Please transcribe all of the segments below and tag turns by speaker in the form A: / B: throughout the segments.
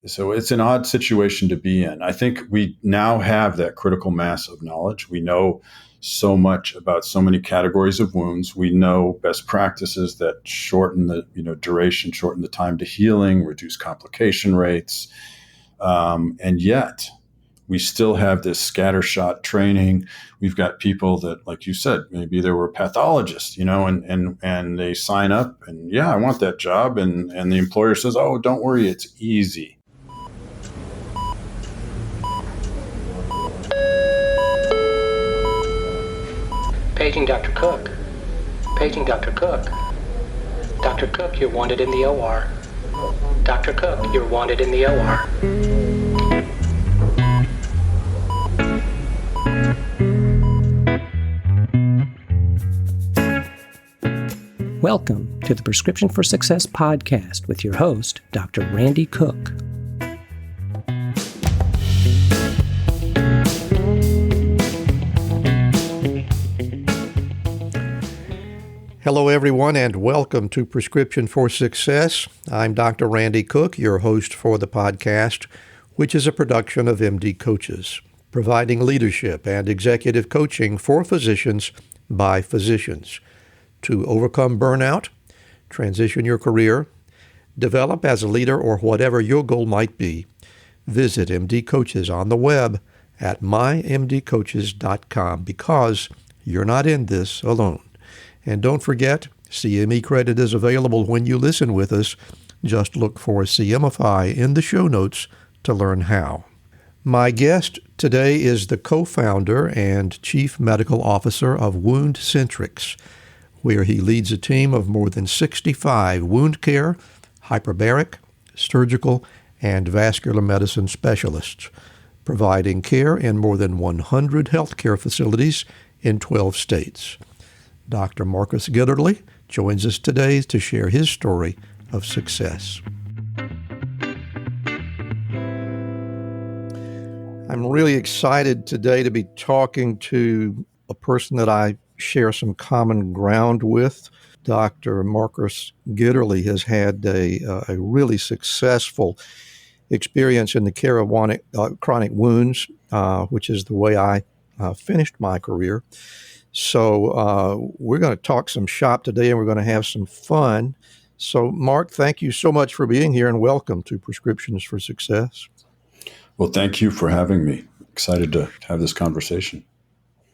A: So it's an odd situation to be in. I think we now have that critical mass of knowledge. We know so much about so many categories of wounds. We know best practices that shorten the duration, shorten the time to healing, reduce complication rates. And yet we still have this scattershot training. We've got people that, like you said, maybe they were pathologists, and they sign up and, I want that job. And the employer says, oh, don't worry, it's easy.
B: Paging Dr. Cook. Paging Dr. Cook. Dr. Cook, you're wanted in the OR. Dr. Cook, you're wanted in the OR.
C: Welcome to the Prescription for Success podcast with your host, Dr. Randy Cook.
D: Hello, everyone, and welcome to Prescription for Success. I'm Dr. Randy Cook, your host for the podcast, which is a production of MD Coaches, providing leadership and executive coaching for physicians by physicians to overcome burnout, transition your career, develop as a leader, or whatever your goal might be. Visit MD Coaches on the web at mymdcoaches.com because you're not in this alone. And don't forget, CME credit is available when you listen with us. Just look for CMify in the show notes to learn how. My guest today is the co-founder and chief medical officer of WoundCentrics, where he leads a team of more than 65 wound care, hyperbaric, surgical, and vascular medicine specialists, providing care in more than 100 healthcare facilities in 12 states. Dr. Marcus Gitterle joins us today to share his story of success. I'm really excited today to be talking to a person that I share some common ground with. Dr. Marcus Gitterle has had a really successful experience in the care of chronic wounds, which is the way I finished my career. So we're going to talk some shop today, and we're going to have some fun. So, Mark, thank you so much for being here, and welcome to Prescriptions for Success.
A: Well, thank you for having me. Excited to have this conversation.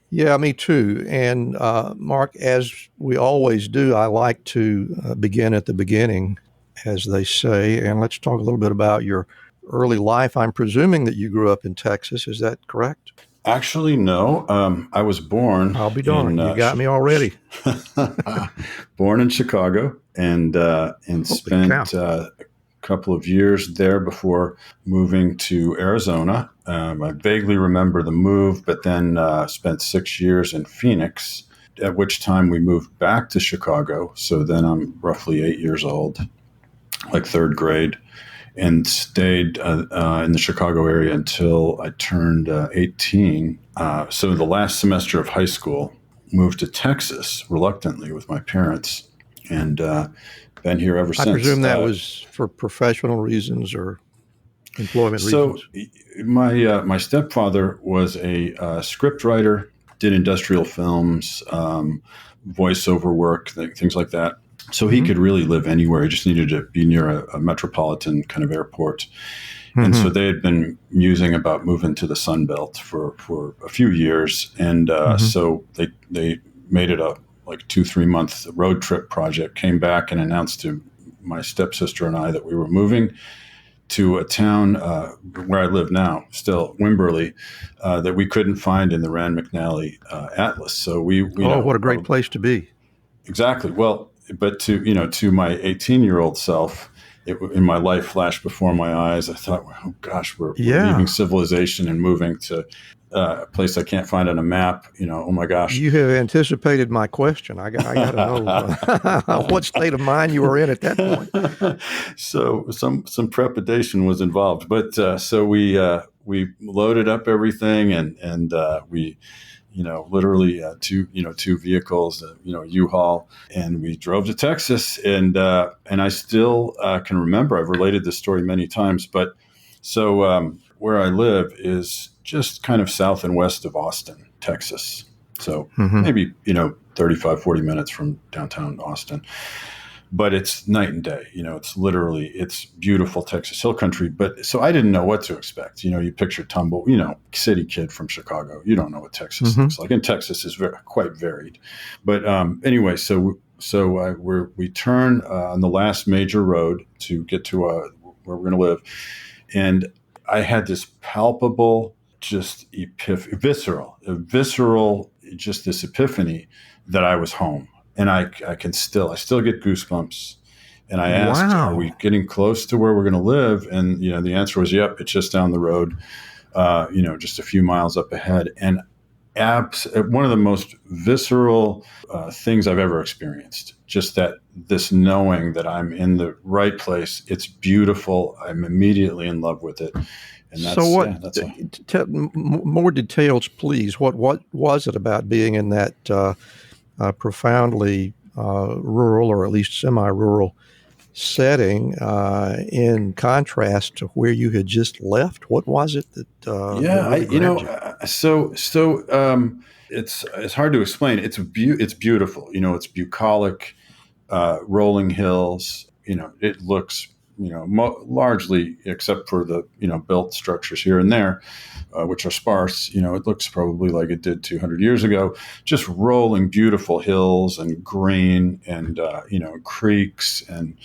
D: Yeah, me too. And Mark, as we always do, I like to begin at the beginning, as they say. And let's talk a little bit about your early life. I'm presuming that you grew up in Texas. Is that correct?
A: Actually, no. I was born.
D: I'll be darned. You got me already.
A: Born in Chicago and spent a couple of years there before moving to Arizona. I vaguely remember the move, but then spent 6 years in Phoenix, at which time we moved back to Chicago. So then I'm roughly 8 years old, like third grade, and stayed in the Chicago area until I turned 18. So the last semester of high school, moved to Texas reluctantly with my parents, and been here ever since.
D: I presume that was for professional reasons or employment reasons.
A: So my stepfather was a script writer, did industrial films, voiceover work, things like that. So he could really live anywhere. He just needed to be near a metropolitan kind of airport. And so they had been musing about moving to the Sun Belt for a few years. And so they made it a 2-3 month road trip project, came back and announced to my stepsister and I that we were moving to a town where I live now, still, Wimberley, that we couldn't find in the Rand McNally Atlas. So
D: what a great place to be.
A: Exactly. Well, but to my 18-year-old self, in my life flashed before my eyes. I thought, oh gosh, we're leaving civilization and moving to a place I can't find on a map. Oh my gosh.
D: You have anticipated my question. I got to know what state of mind you were in at that point.
A: So some trepidation was involved, but so we loaded up everything and we. Literally two vehicles, U-Haul, and we drove to Texas. And I still can remember, I've related this story many times, but So where I live is just kind of south and west of Austin, Texas. So maybe, 35, 40 minutes from downtown Austin. But it's night and day. It's beautiful Texas Hill Country. But so I didn't know what to expect. You picture tumble, city kid from Chicago. You don't know what Texas looks like. And Texas is quite varied. But anyway, so we turn on the last major road to get to where we're going to live. And I had this palpable, just visceral, just this epiphany that I was home. And I still get goosebumps. And I asked, Are we getting close to where we're going to live? And, the answer was, yep, it's just down the road, just a few miles up ahead. And one of the most visceral things I've ever experienced, just this knowing that I'm in the right place. It's beautiful. I'm immediately in love with it. And
D: more details, please. What was it about being in that profoundly rural, or at least semi-rural setting, in contrast to where you had just left? What was it that?
A: It's hard to explain. It's beautiful. It's bucolic, rolling hills. It looks, largely, except for the built structures here and there, which are sparse. It looks probably like it did 200 years ago. Just rolling, beautiful hills and green and creeks, and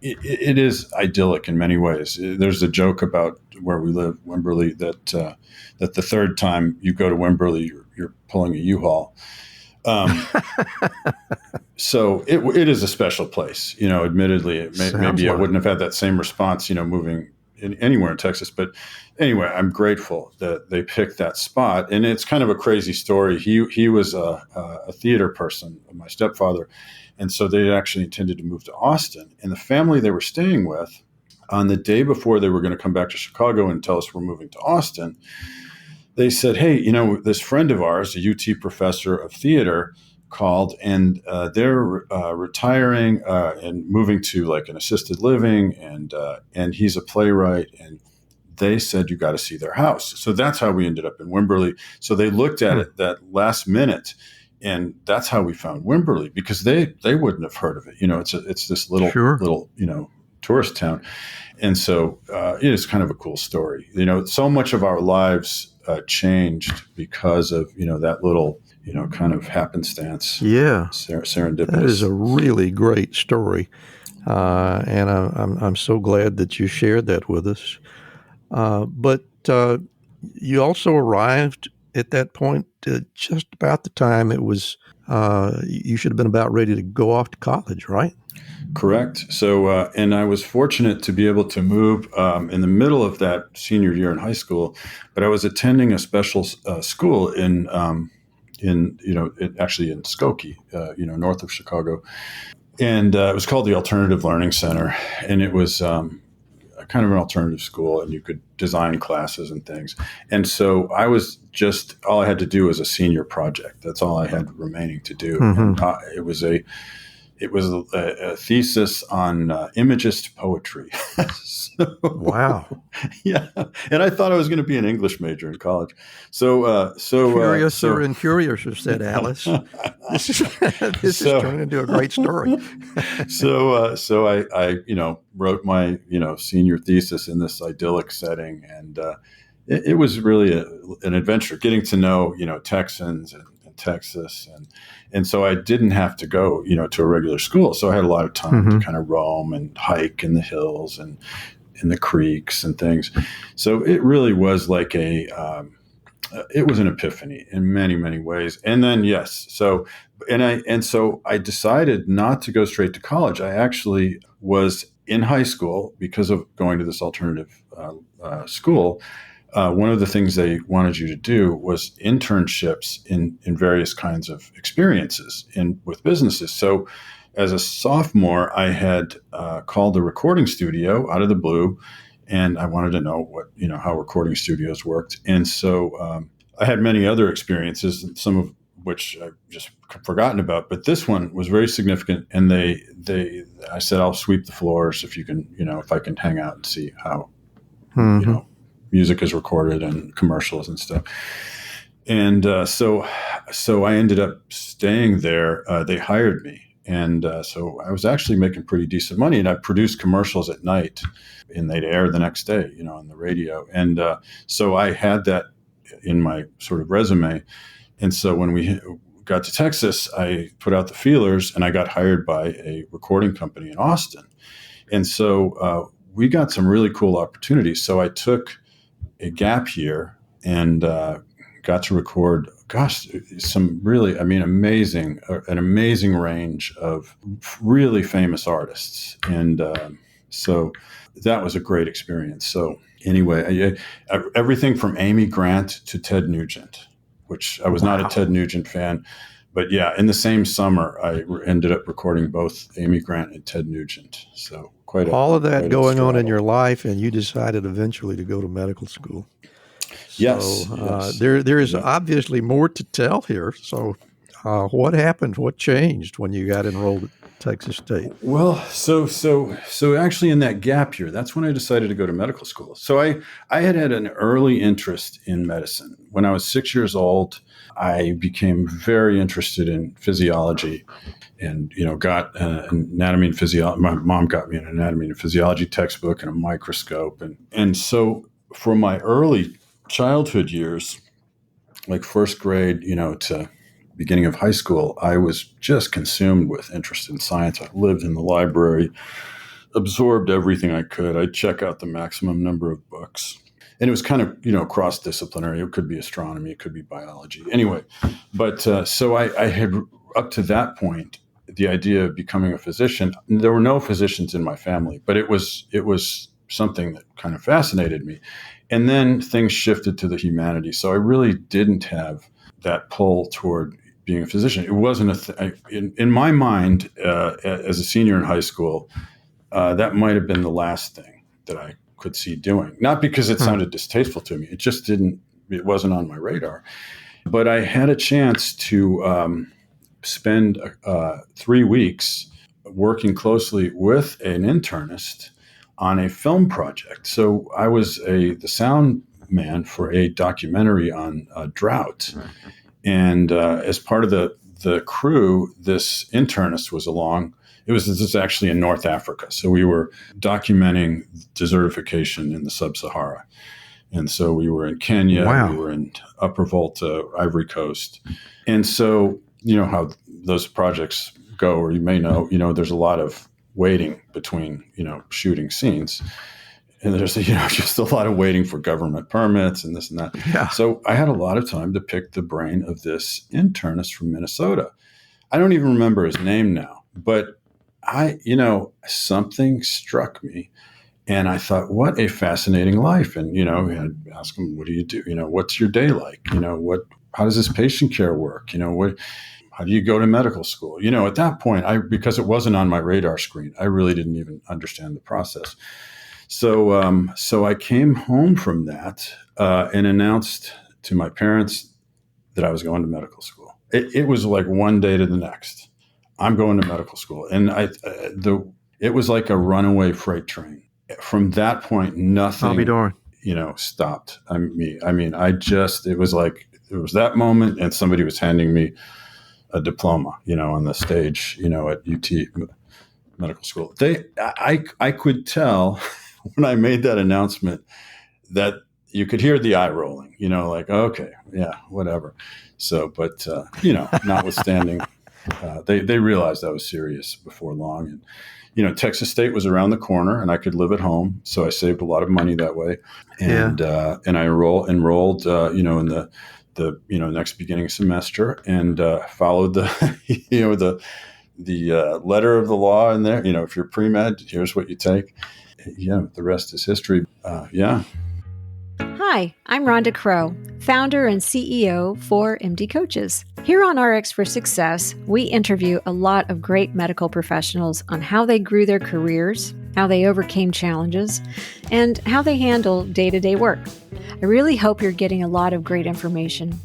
A: it is idyllic in many ways. There's a joke about where we live, Wimberley, that the third time you go to Wimberley, you're pulling a U-Haul. So it is a special place. Admittedly, maybe I wouldn't have had that same response, moving anywhere in Texas. But anyway, I'm grateful that they picked that spot. And it's kind of a crazy story. He was a theater person, my stepfather. And so they actually intended to move to Austin. And the family they were staying with, on the day before they were going to come back to Chicago and tell us we're moving to Austin, they said, hey, this friend of ours, a UT professor of theater, called, and they're retiring and moving to like an assisted living, and he's a playwright, and they said you got to see their house. So that's how we ended up in Wimberley. So they looked at it that last minute, and that's how we found Wimberley, because they wouldn't have heard of it. It's this little tourist town, and so it is kind of a cool story. So much of our lives changed because of that little kind of happenstance.
D: Yeah,
A: serendipitous.
D: That is a really great story, and I'm so glad that you shared that with us. But you also arrived at that point just about the time it was. You should have been about ready to go off to college, right?
A: Correct. So, and I was fortunate to be able to move in the middle of that senior year in high school, but I was attending a special school in Skokie, north of Chicago, and it was called the Alternative Learning Center, and it was kind of an alternative school, and you could design classes and things. And so I was all I had to do was a senior project. That's all I had remaining to do. And it was a thesis on Imagist poetry.
D: Wow.
A: Yeah. And I thought I was going to be an English major in college.
D: Curiouser and curiouser, said Alice. This is turning into a great story.
A: So I wrote my, senior thesis in this idyllic setting. And it was really an adventure, getting to know, Texans and Texas, and so I didn't have to go to a regular school, so I had a lot of time to kind of roam and hike in the hills and in the creeks and things. So it really was like it was an epiphany in many, many ways. And then so I decided not to go straight to college. I actually was in high school because of going to this alternative school. One of the things they wanted you to do was internships in various kinds of experiences with businesses. So as a sophomore, I had called a recording studio out of the blue, and I wanted to know how recording studios worked. And so I had many other experiences, some of which I've just forgotten about, but this one was very significant. And I said, I'll sweep the floors if you can, if I can hang out and see how music is recorded and commercials and stuff. And so I ended up staying there. They hired me. And so I was actually making pretty decent money, and I produced commercials at night, and they'd air the next day, on the radio. And so I had that in my sort of resume. And so when we got to Texas, I put out the feelers, and I got hired by a recording company in Austin. And so we got some really cool opportunities. So I took a gap year and got to record, some really, an amazing range of really famous artists. And so that was a great experience. So anyway, everything from Amy Grant to Ted Nugent, which I was not a Ted Nugent fan. But yeah, in the same summer, I ended up recording both Amy Grant and Ted Nugent. So
D: all of that going on in your life, and you decided eventually to go to medical school.
A: Yes.
D: There is obviously more to tell here. So what happened? What changed when you got enrolled at Texas State?
A: Well, so actually in that gap year, that's when I decided to go to medical school. So I had an early interest in medicine. When I was 6 years old, I became very interested in physiology and, got an anatomy and physiology. My mom got me an anatomy and physiology textbook and a microscope. And so for my early childhood years, like first grade, to beginning of high school, I was just consumed with interest in science. I lived in the library, absorbed everything I could. I'd check out the maximum number of books. And it was kind of, cross-disciplinary. It could be astronomy, it could be biology. Anyway, but so I had, up to that point, the idea of becoming a physician. There were no physicians in my family, but it was something that kind of fascinated me. And then things shifted to the humanities. So I really didn't have that pull toward being a physician. It wasn't in my mind, as a senior in high school, that might have been the last thing that I could see doing. Not because it sounded distasteful to me. It wasn't on my radar. But I had a chance to spend 3 weeks working closely with an internist on a film project. So I was the sound man for a documentary on drought. And as part of the crew, this internist was along. This is actually in North Africa. So we were documenting desertification in the sub-Sahara. And so we were in Kenya, we were in Upper Volta, Ivory Coast. And so, how those projects go, or you may know, there's a lot of waiting between, shooting scenes. And there's, just a lot of waiting for government permits and this and that. Yeah. So I had a lot of time to pick the brain of this internist from Minnesota. I don't even remember his name now, but something struck me. And I thought, what a fascinating life. And, I'd ask him, what do you do? What's your day like? How does this patient care work? How do you go to medical school? At that point, because it wasn't on my radar screen, I really didn't even understand the process. So I came home from that and announced to my parents that I was going to medical school. It was like one day to the next. I'm going to medical school. And it was like a runaway freight train. From that point, nothing,
D: I'll be darned,
A: stopped. It was that moment, and somebody was handing me a diploma, on the stage, at UT Medical School. I could tell when I made that announcement that you could hear the eye rolling, like, okay, yeah, whatever. So, but, notwithstanding, they realized I was serious before long. And, Texas State was around the corner and I could live at home. So I saved a lot of money that way. And, and I enrolled, in the next beginning semester and followed the letter of the law in there. If you're pre-med, here's what you take. The rest is history.
E: Hi, I'm Rhonda Crow, founder and CEO for MD Coaches. Here on RX for Success, we interview a lot of great medical professionals on how they grew their careers, how they overcame challenges, and how they handle day-to-day work. I really hope you're getting a lot of great information.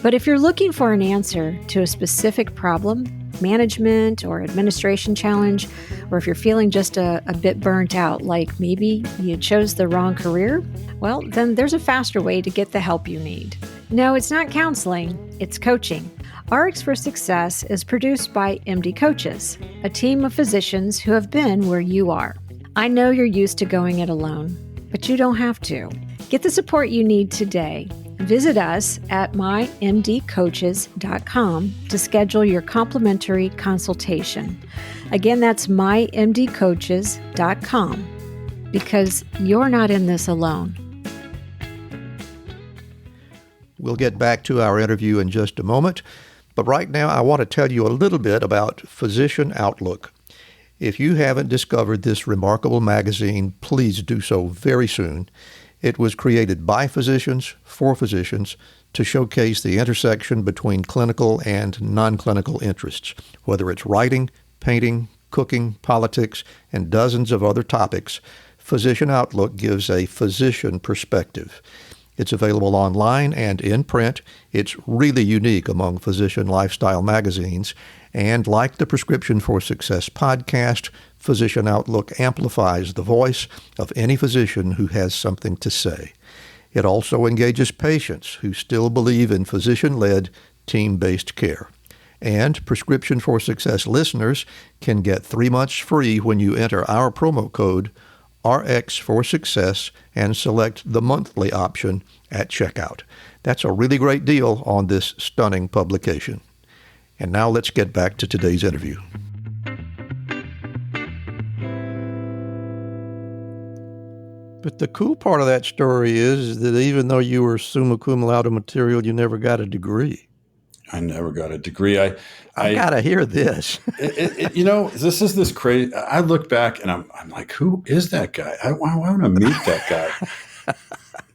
E: But if you're looking for an answer to a specific problem, management or administration challenge, or if you're feeling just a bit burnt out, like maybe you chose the wrong career, well, then there's a faster way to get the help you need. No, it's not counseling, it's coaching. RX for Success is produced by MD Coaches, a team of physicians who have been where you are. I know you're used to going it alone, but you don't have to. Get the support you need today. Visit us at mymdcoaches.com to schedule your complimentary consultation. Again, that's mymdcoaches.com, because you're not in this alone.
D: We'll get back to our interview in just a moment, but right now I want to tell you a little bit about Physician Outlook. If you haven't discovered this remarkable magazine, please do so very soon. It was created by physicians, for physicians, to showcase the intersection between clinical and non-clinical interests, whether it's writing, painting, cooking, politics, and dozens of other topics. Physician Outlook gives a physician perspective. It's available online and in print. It's really unique among physician lifestyle magazines. And like the Prescription for Success podcast, Physician Outlook amplifies the voice of any physician who has something to say. It also engages patients who still believe in physician-led, team-based care. And Prescription for Success listeners can get 3 months free when you enter our promo code RX for Success and select the monthly option at checkout. That's a really great deal on this stunning publication. And now let's get back to today's interview. But the cool part of that story is that even though you were summa cum laude material, you never got a degree.
A: I never got a degree. I
D: got to hear this.
A: This is this crazy. I look back and I'm like, who is that guy? I want to meet that guy.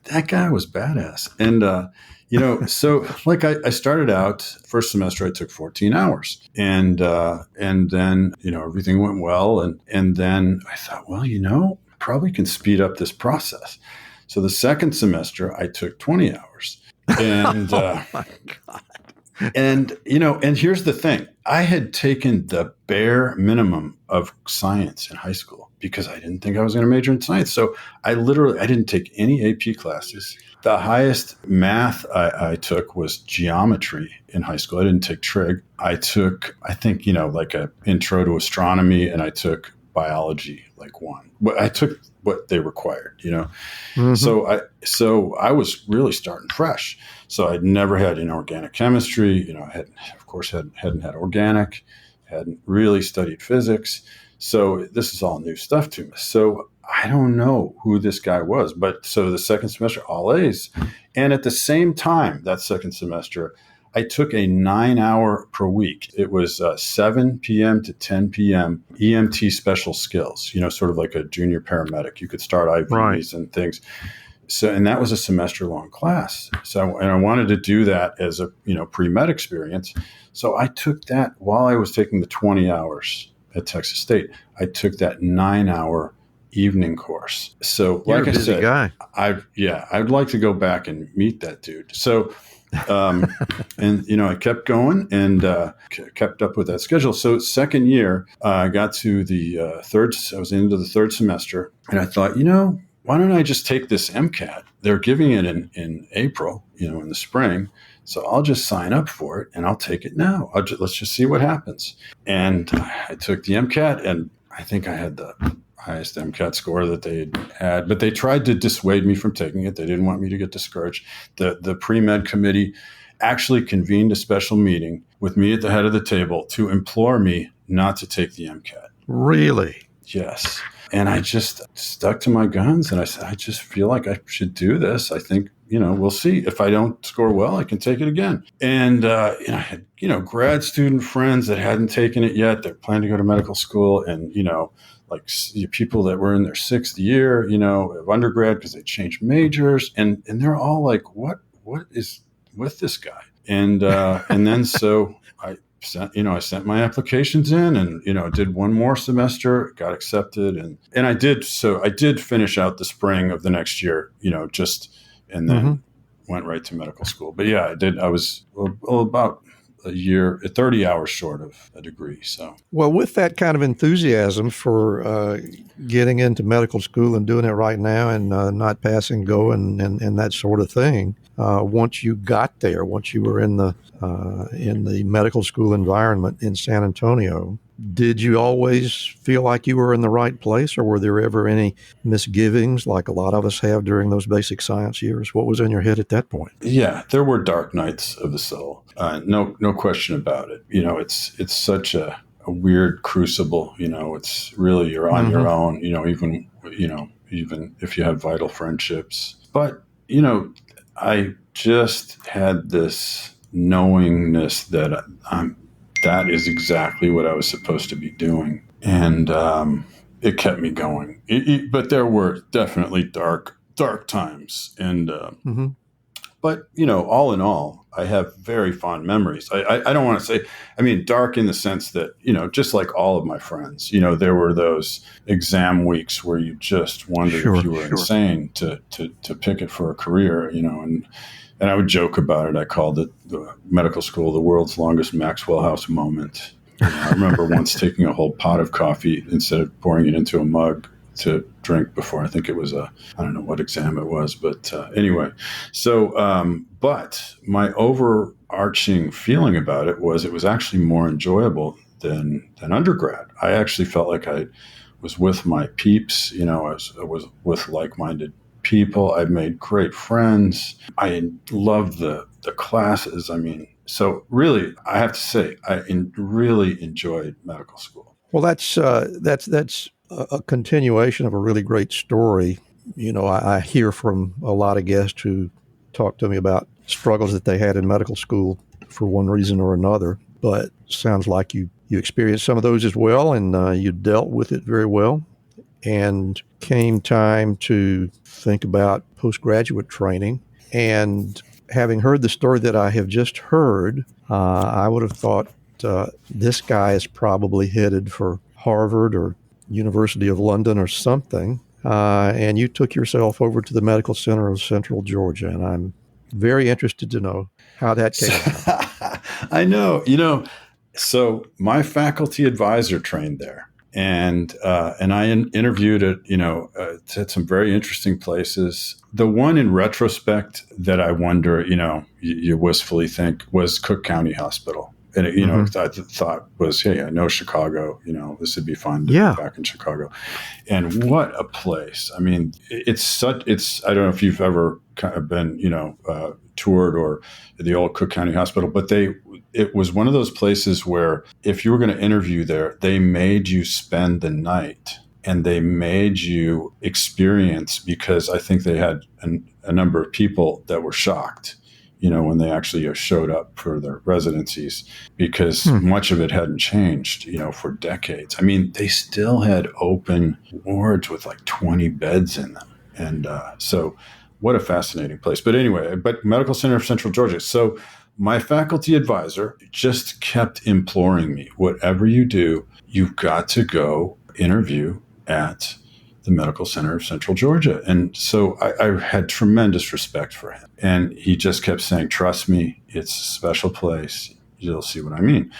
A: That guy was badass. And, so like I started out, first semester, I took 14 hours and then, everything went well. And then I thought, well, probably can speed up this process. So the second semester, I took 20 hours. And,
D: oh my God.
A: And here's the thing. I had taken the bare minimum of science in high school because I didn't think I was going to major in science. So I didn't take any AP classes. The highest math I took was geometry in high school. I didn't take trig. I took, I think, like an intro to astronomy, and I took biology, like one. But I took what they required, Mm-hmm. So I was really starting fresh. So I'd never had inorganic chemistry, I hadn't had organic, hadn't really studied physics. So this is all new stuff to me. So I don't know who this guy was, but so the second semester, all A's. And at the same time, that second semester, I took a 9-hour per week. It was 7 p.m. to 10 p.m. EMT special skills, sort of like a junior paramedic. You could start IVs and things. So, and that was a semester-long class. So, and I wanted to do that as a, pre-med experience. So I took that while I was taking the 20 hours at Texas State. I took that 9-hour evening course. So,
D: You're
A: like
D: a busy
A: I said,
D: guy.
A: I'd like to go back and meet that dude. So, and I kept going and kept up with that schedule. So second year, I got to the I was into the third semester, and I thought, why don't I just take this MCAT? They're giving it in April, in the spring. So I'll just sign up for it and I'll take it now. Let's just see what happens. And I took the MCAT, and I think I had the highest MCAT score that they had, but they tried to dissuade me from taking it. They didn't want me to get discouraged. The pre-med committee actually convened a special meeting with me at the head of the table to implore me not to take the MCAT.
D: Really?
A: Yes. And I just stuck to my guns, and I said, I just feel like I should do this. I think, we'll see. If I don't score well, I can take it again. And, I had, grad student friends that hadn't taken it yet. They're planning to go to medical school, and, like people that were in their 6th year, of undergrad because they changed majors, and they're all like, what is with this guy? And then so I sent my applications in, and did one more semester, got accepted, and I did finish out the spring of the next year, and then went right to medical school. But yeah, I did. I was about a year, 30 hours short of a degree. So,
D: well, with that kind of enthusiasm for getting into medical school and doing it right now and not passing go and that sort of thing, once you got there, once you were in the medical school environment in San Antonio, did you always feel like you were in the right place, or were there ever any misgivings like a lot of us have during those basic science years? What was in your head at that point?
A: Yeah, there were dark nights of the soul. No question about it. It's such a weird crucible. It's really, you're on your own, even if you have vital friendships. But, I just had this knowingness that that is exactly what I was supposed to be doing. And it kept me going. But there were definitely dark times. And but, all in all, I have very fond memories. I don't want to say, dark in the sense that, just like all of my friends, there were those exam weeks where you just wondered if you were insane to pick it for a career, and I would joke about it. I called it the medical school, the world's longest Maxwell House moment. I remember once taking a whole pot of coffee instead of pouring it into a mug to drink before. I think it was I don't know what exam it was, but anyway. So, but my overarching feeling about it was actually more enjoyable than undergrad. I actually felt like I was with my peeps. I was with like-minded people. I've made great friends. I loved the classes. So really, I have to say, I really enjoyed medical school.
D: Well, that's a continuation of a really great story. I hear from a lot of guests who talk to me about struggles that they had in medical school for one reason or another, but sounds like you experienced some of those as well, and you dealt with it very well. And came time to think about postgraduate training. And having heard the story that I have just heard, I would have thought this guy is probably headed for Harvard or University of London or something. And you took yourself over to the Medical Center of Central Georgia. And I'm very interested to know how that came about.
A: I know. So my faculty advisor trained there. And I interviewed at some very interesting places. The one in retrospect that I wonder, you wistfully think was Cook County Hospital. And, I thought was, hey, I know Chicago, this would be fun to be back in Chicago. And what a place. I don't know if you've ever kind of been, toured or the old Cook County Hospital, but it was one of those places where if you were going to interview there, they made you spend the night and they made you experience, because I think they had a number of people that were shocked, when they actually showed up for their residencies, because much of it hadn't changed, for decades. They still had open wards with like 20 beds in them. And so what a fascinating place. But anyway, Medical Center of Central Georgia. So my faculty advisor just kept imploring me, whatever you do, you've got to go interview at the Medical Center of Central Georgia. And so I had tremendous respect for him. And he just kept saying, trust me, it's a special place. You'll see what I mean.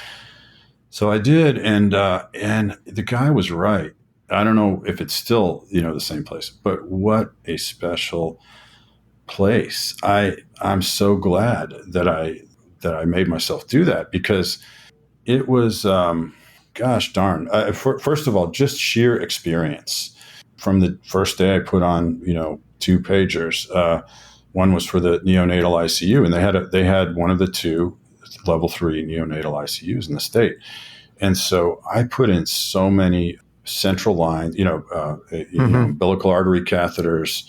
A: So I did. And the guy was right. I don't know if it's still, the same place, but what a special place. I'm so glad that I made myself do that, because it was, gosh darn. First of all, just sheer experience. From the first day I put on, 2 pagers. One was for the neonatal ICU, and they had one of the 2 level 3 neonatal ICUs in the state. And so I put in so many central lines, umbilical artery catheters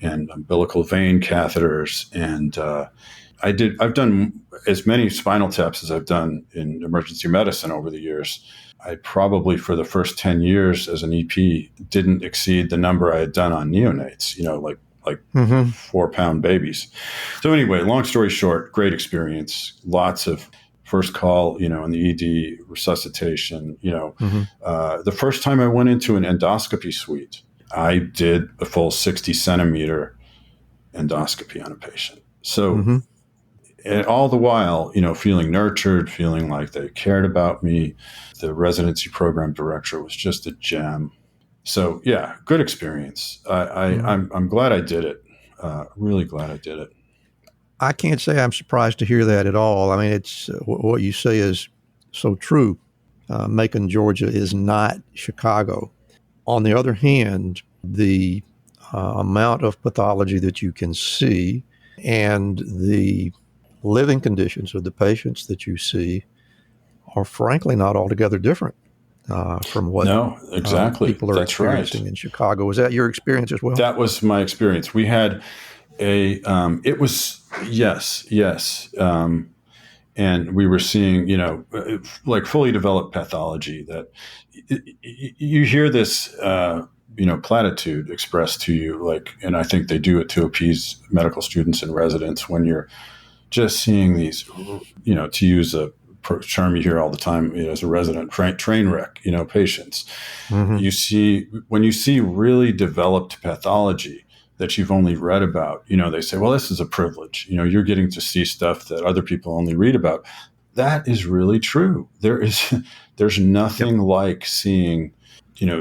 A: and umbilical vein catheters. And I've done as many spinal taps as I've done in emergency medicine over the years. I probably, for the first 10 years as an EP, didn't exceed the number I had done on neonates, like 4-pound babies. So anyway, long story short, great experience. Lots of first call, in the ED, resuscitation, The first time I went into an endoscopy suite, I did a full 60 centimeter endoscopy on a patient. So And all the while, feeling nurtured, feeling like they cared about me. The residency program director was just a gem. So yeah, good experience. I'm glad I did it. Really glad I did it.
D: I can't say I'm surprised to hear that at all. I mean, it's what you say is so true. Macon, Georgia is not Chicago. On the other hand, the amount of pathology that you can see and the living conditions of the patients that you see are frankly not altogether different from what people are experiencing in Chicago. Was that your experience as well?
A: That was my experience. We had it was, yes. And we were seeing, like fully developed pathology that you hear this, platitude expressed to you, and I think they do it to appease medical students and residents when you're just seeing these, to use a term you hear all the time, as a resident, train wreck, patients. Mm-hmm. When you see really developed pathology that you've only read about, they say, well, this is a privilege. You're getting to see stuff that other people only read about. That is really true. There's nothing like seeing,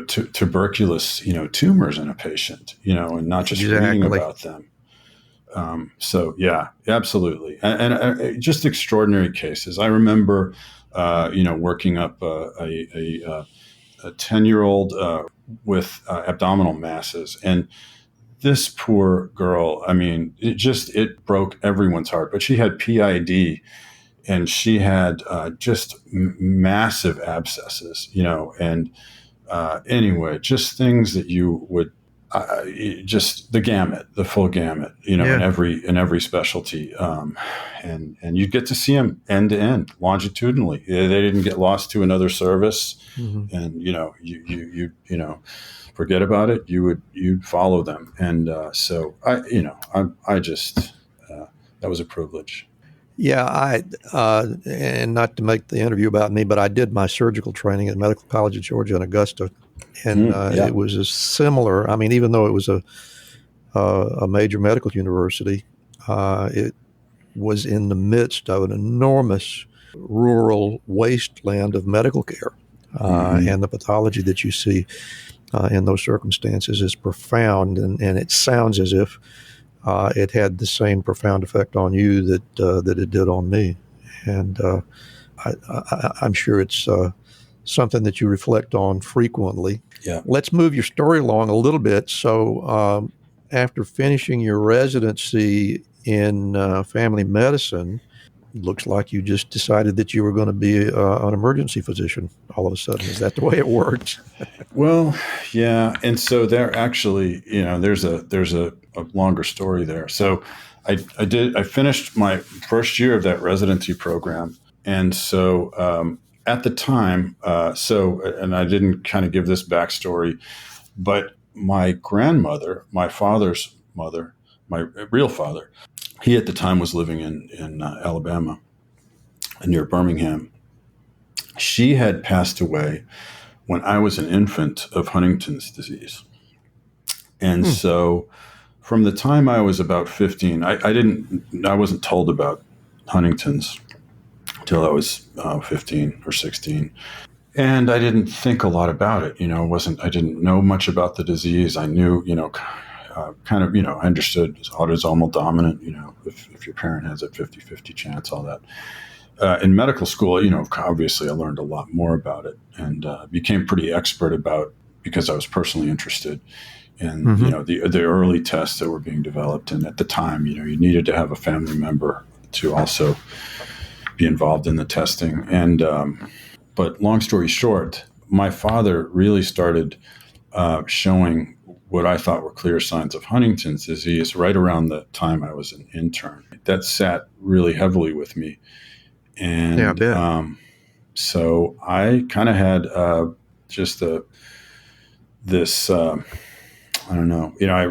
A: tuberculous, tumors in a patient, and not just reading about them. So yeah, absolutely. And just extraordinary cases. I remember, working up a 10-year-old with abdominal masses, and this poor girl, I mean, it broke everyone's heart, but she had PID and she had just massive abscesses, and anyway, just things that you would, just the full gamut, in every specialty. And you get to see them end to end longitudinally. They didn't get lost to another service. Mm-hmm. And, you forget about it. You'd follow them. And so I just that was a privilege.
D: Yeah, and not to make the interview about me, but I did my surgical training at Medical College of Georgia in Augusta, and it was a similar. I mean, even though it was a major medical university, it was in the midst of an enormous rural wasteland of medical care, and the pathology that you see in those circumstances is profound, and it sounds as if it had the same profound effect on you that it did on me. And I'm sure it's something that you reflect on frequently.
A: Yeah.
D: Let's move your story along a little bit. So after finishing your residency in family medicine, looks like you just decided that you were going to be an emergency physician all of a sudden. Is that the way it works?
A: Well, yeah. And so there actually, there's a longer story there. So I finished my first year of that residency program. And so at the time, and I didn't kind of give this backstory, but my grandmother, my father's mother, my real father, he at the time was living in Alabama, near Birmingham. She had passed away when I was an infant of Huntington's disease. And so from the time I was about 15, I wasn't told about Huntington's until I was 15 or 16. And I didn't think a lot about it. I didn't know much about the disease. I knew, I understood it's autosomal dominant, if your parent has a 50-50 chance, all that. In medical school, obviously I learned a lot more about it and became pretty expert because I was personally interested in, the early tests that were being developed. And at the time, you needed to have a family member to also be involved in the testing. And, but long story short, my father really started showing what I thought were clear signs of Huntington's disease right around the time I was an intern. That sat really heavily with me. And
D: yeah, I bet.
A: So I kind of had I don't know, I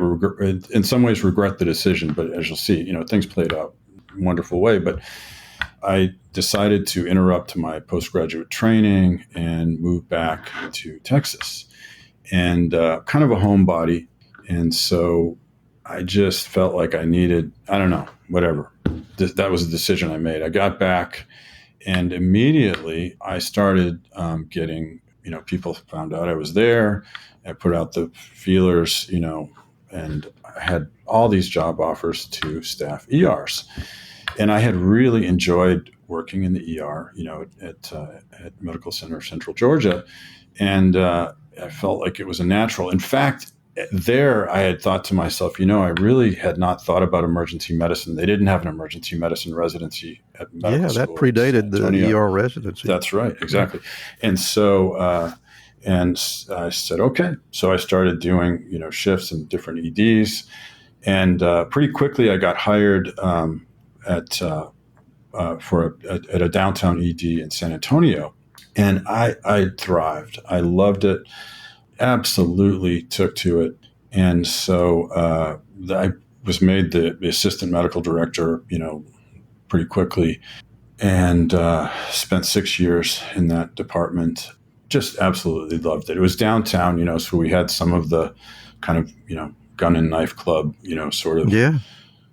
A: in some ways regret the decision, but as you'll see, things played out in a wonderful way. But I decided to interrupt my postgraduate training and move back to Texas. And kind of a homebody. And so I just felt like I needed, I don't know, whatever. that was a decision I made. I got back, and immediately I started getting, people found out I was there. I put out the feelers, and I had all these job offers to staff ERs. And I had really enjoyed working in the ER, at Medical Center of Central Georgia. And I felt like it was a natural. In fact, there I had thought to myself, I really had not thought about emergency medicine. They didn't have an emergency medicine residency at medical school.
D: Yeah, that predated the ER residency.
A: That's right, exactly. And so, and I said, okay. So I started doing, shifts in different EDs. And pretty quickly I got hired at a downtown ED in San Antonio, and I thrived. I loved it, absolutely took to it, and so I was made the assistant medical director, pretty quickly, and spent 6 years in that department. Just absolutely loved it. It was downtown, so we had some of the kind of gun and knife club, sort of.
D: Yeah.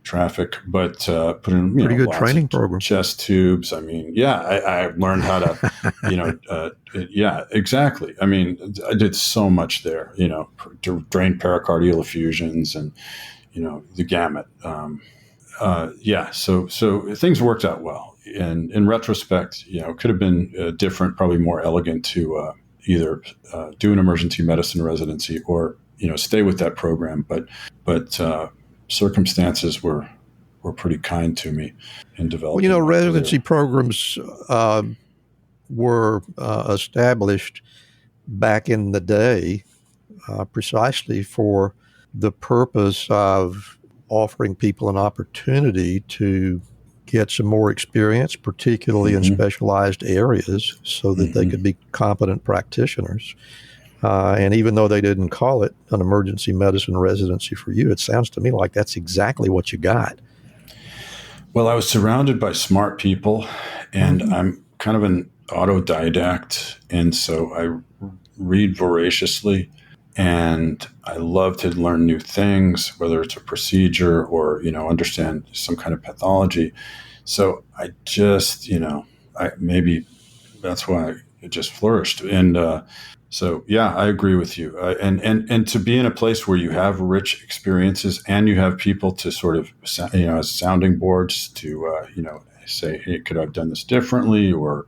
D: Traffic,
A: but put in
D: pretty good training program.
A: Chest tubes. I mean, I learned how to, yeah, exactly. I mean, I did so much there, drain pericardial effusions and, the gamut. So things worked out well. And in retrospect, it could have been different, probably more elegant to either do an emergency medicine residency or, stay with that program. But circumstances were pretty kind to me in developing.
D: Well, residency programs were established back in the day precisely for the purpose of offering people an opportunity to get some more experience, particularly in specialized areas, so that they could be competent practitioners. And even though they didn't call it an emergency medicine residency for you, it sounds to me like that's exactly what you got.
A: Well, I was surrounded by smart people, and I'm kind of an autodidact, and so I read voraciously, and I love to learn new things, whether it's a procedure or, understand some kind of pathology. So I just, maybe that's why it just flourished. And so, yeah, I agree with you. And to be in a place where you have rich experiences and you have people to sort of, as sounding boards to, say, hey, could I have done this differently? Or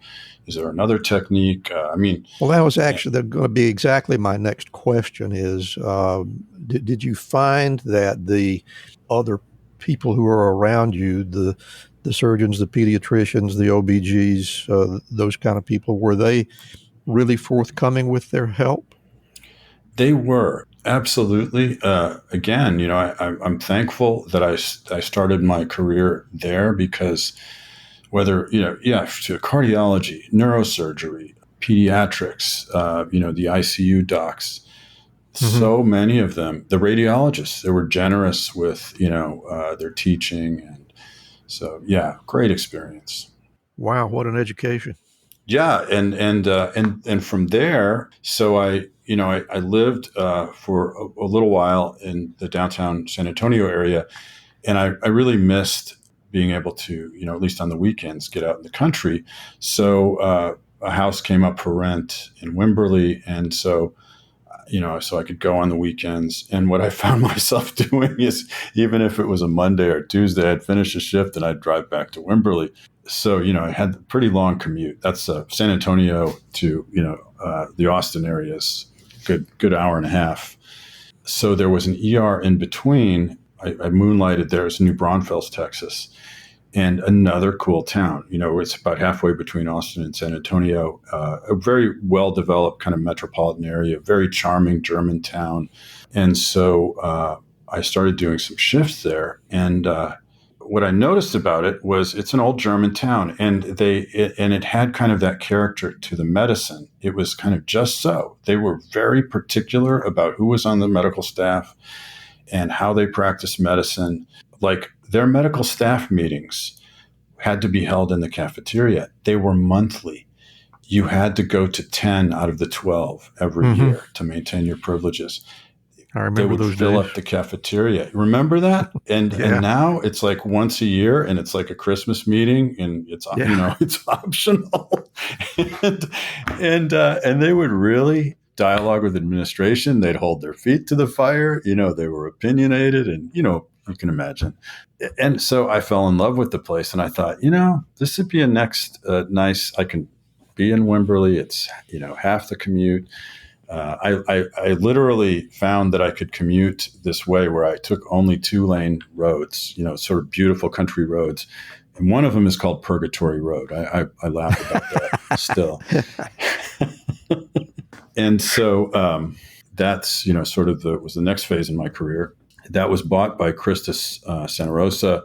A: is there another technique?
D: Well, that was actually going to be exactly my next question is, did you find that the other people who are around you, the surgeons, the pediatricians, the OBGs, those kind of people, were they really forthcoming with their help?
A: They were, absolutely. Again, I'm thankful that I started my career there, because whether, to cardiology, neurosurgery, pediatrics, the ICU docs, so many of them, the radiologists, they were generous with, their teaching. And so, yeah, great experience.
D: Wow. What an education.
A: Yeah, and from there, so I lived for a little while in the downtown San Antonio area, and I really missed being able to, at least on the weekends, get out in the country. So a house came up for rent in Wimberley, and so I could go on the weekends. And what I found myself doing is, even if it was a Monday or Tuesday, I'd finish a shift and I'd drive back to Wimberley. So, I had a pretty long commute. That's San Antonio to, the Austin area is good hour and a half. So there was an ER in between. I moonlighted there as New Braunfels, Texas, and another cool town. It's about halfway between Austin and San Antonio, a very well-developed kind of metropolitan area, very charming German town. And so I started doing some shifts there. And what I noticed about it was it's an old German town, and it had kind of that character to the medicine. It was kind of just so. They were very particular about who was on the medical staff and how they practiced medicine. Like, their medical staff meetings had to be held in the cafeteria. They were monthly. You had to go to 10 out of the 12 every year to maintain your privileges.
D: I remember
A: they would
D: those
A: fill
D: days.
A: up the cafeteria. Remember that? And
D: Yeah.
A: and now it's like once a year, and it's like a Christmas meeting, and it's it's optional. and they would really dialogue with administration. They'd hold their feet to the fire. They were opinionated, and you can imagine. And so I fell in love with the place, and I thought, this would be a next nice. I can be in Wimberley. It's half the commute. I literally found that I could commute this way where I took only 2-lane roads, sort of beautiful country roads. And one of them is called Purgatory Road. I laugh about that still. And so that's, sort of was the next phase in my career. That was bought by Christus Rosa,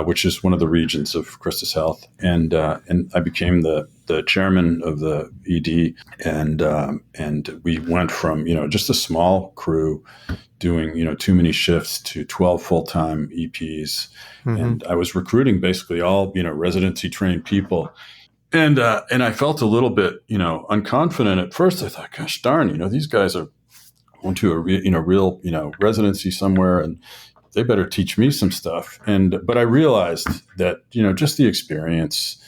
A: which is one of the regions of Christus Health. And I became the chairman of the ED, and we went from just a small crew doing too many shifts to 12 full-time EPs, and I was recruiting basically all residency trained people, and I felt a little bit unconfident at first. I thought, gosh darn, these guys are going to a real residency somewhere, and they better teach me some stuff. But I realized that just the experience.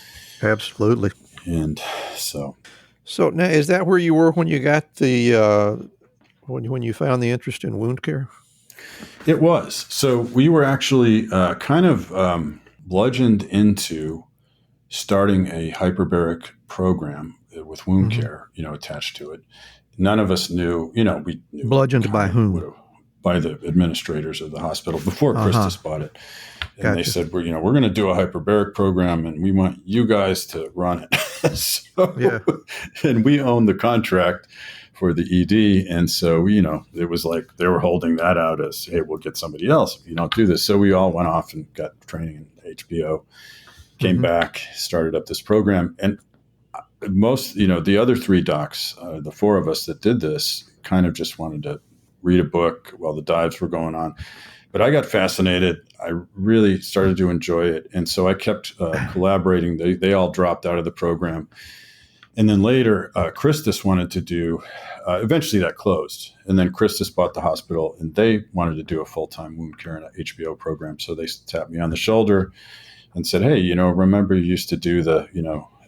D: Absolutely.
A: And so
D: now, is that where you were when you got the when you found the interest in wound care?
A: It was. So we were actually kind of bludgeoned into starting a hyperbaric program with wound care, attached to it. None of us knew, we knew.
D: Bludgeoned by whom?
A: By the administrators of the hospital before Christus bought it. And
D: Gotcha.
A: They said, we're going to do a hyperbaric program, and we want you guys to run it. And we own the contract for the ED. And so, it was like they were holding that out as, hey, we'll get somebody else if you don't do this. So we all went off and got training in HBO, came back, started up this program. And most, the other 3 docs, the 4 of us that did this, kind of just wanted to read a book while the dives were going on. But I got fascinated. I really started to enjoy it. And so I kept collaborating. They all dropped out of the program. And then later, Christus wanted to do, eventually that closed. And then Christus bought the hospital, and they wanted to do a full-time wound care and a HBO program. So they tapped me on the shoulder and said, hey, remember you used to do the,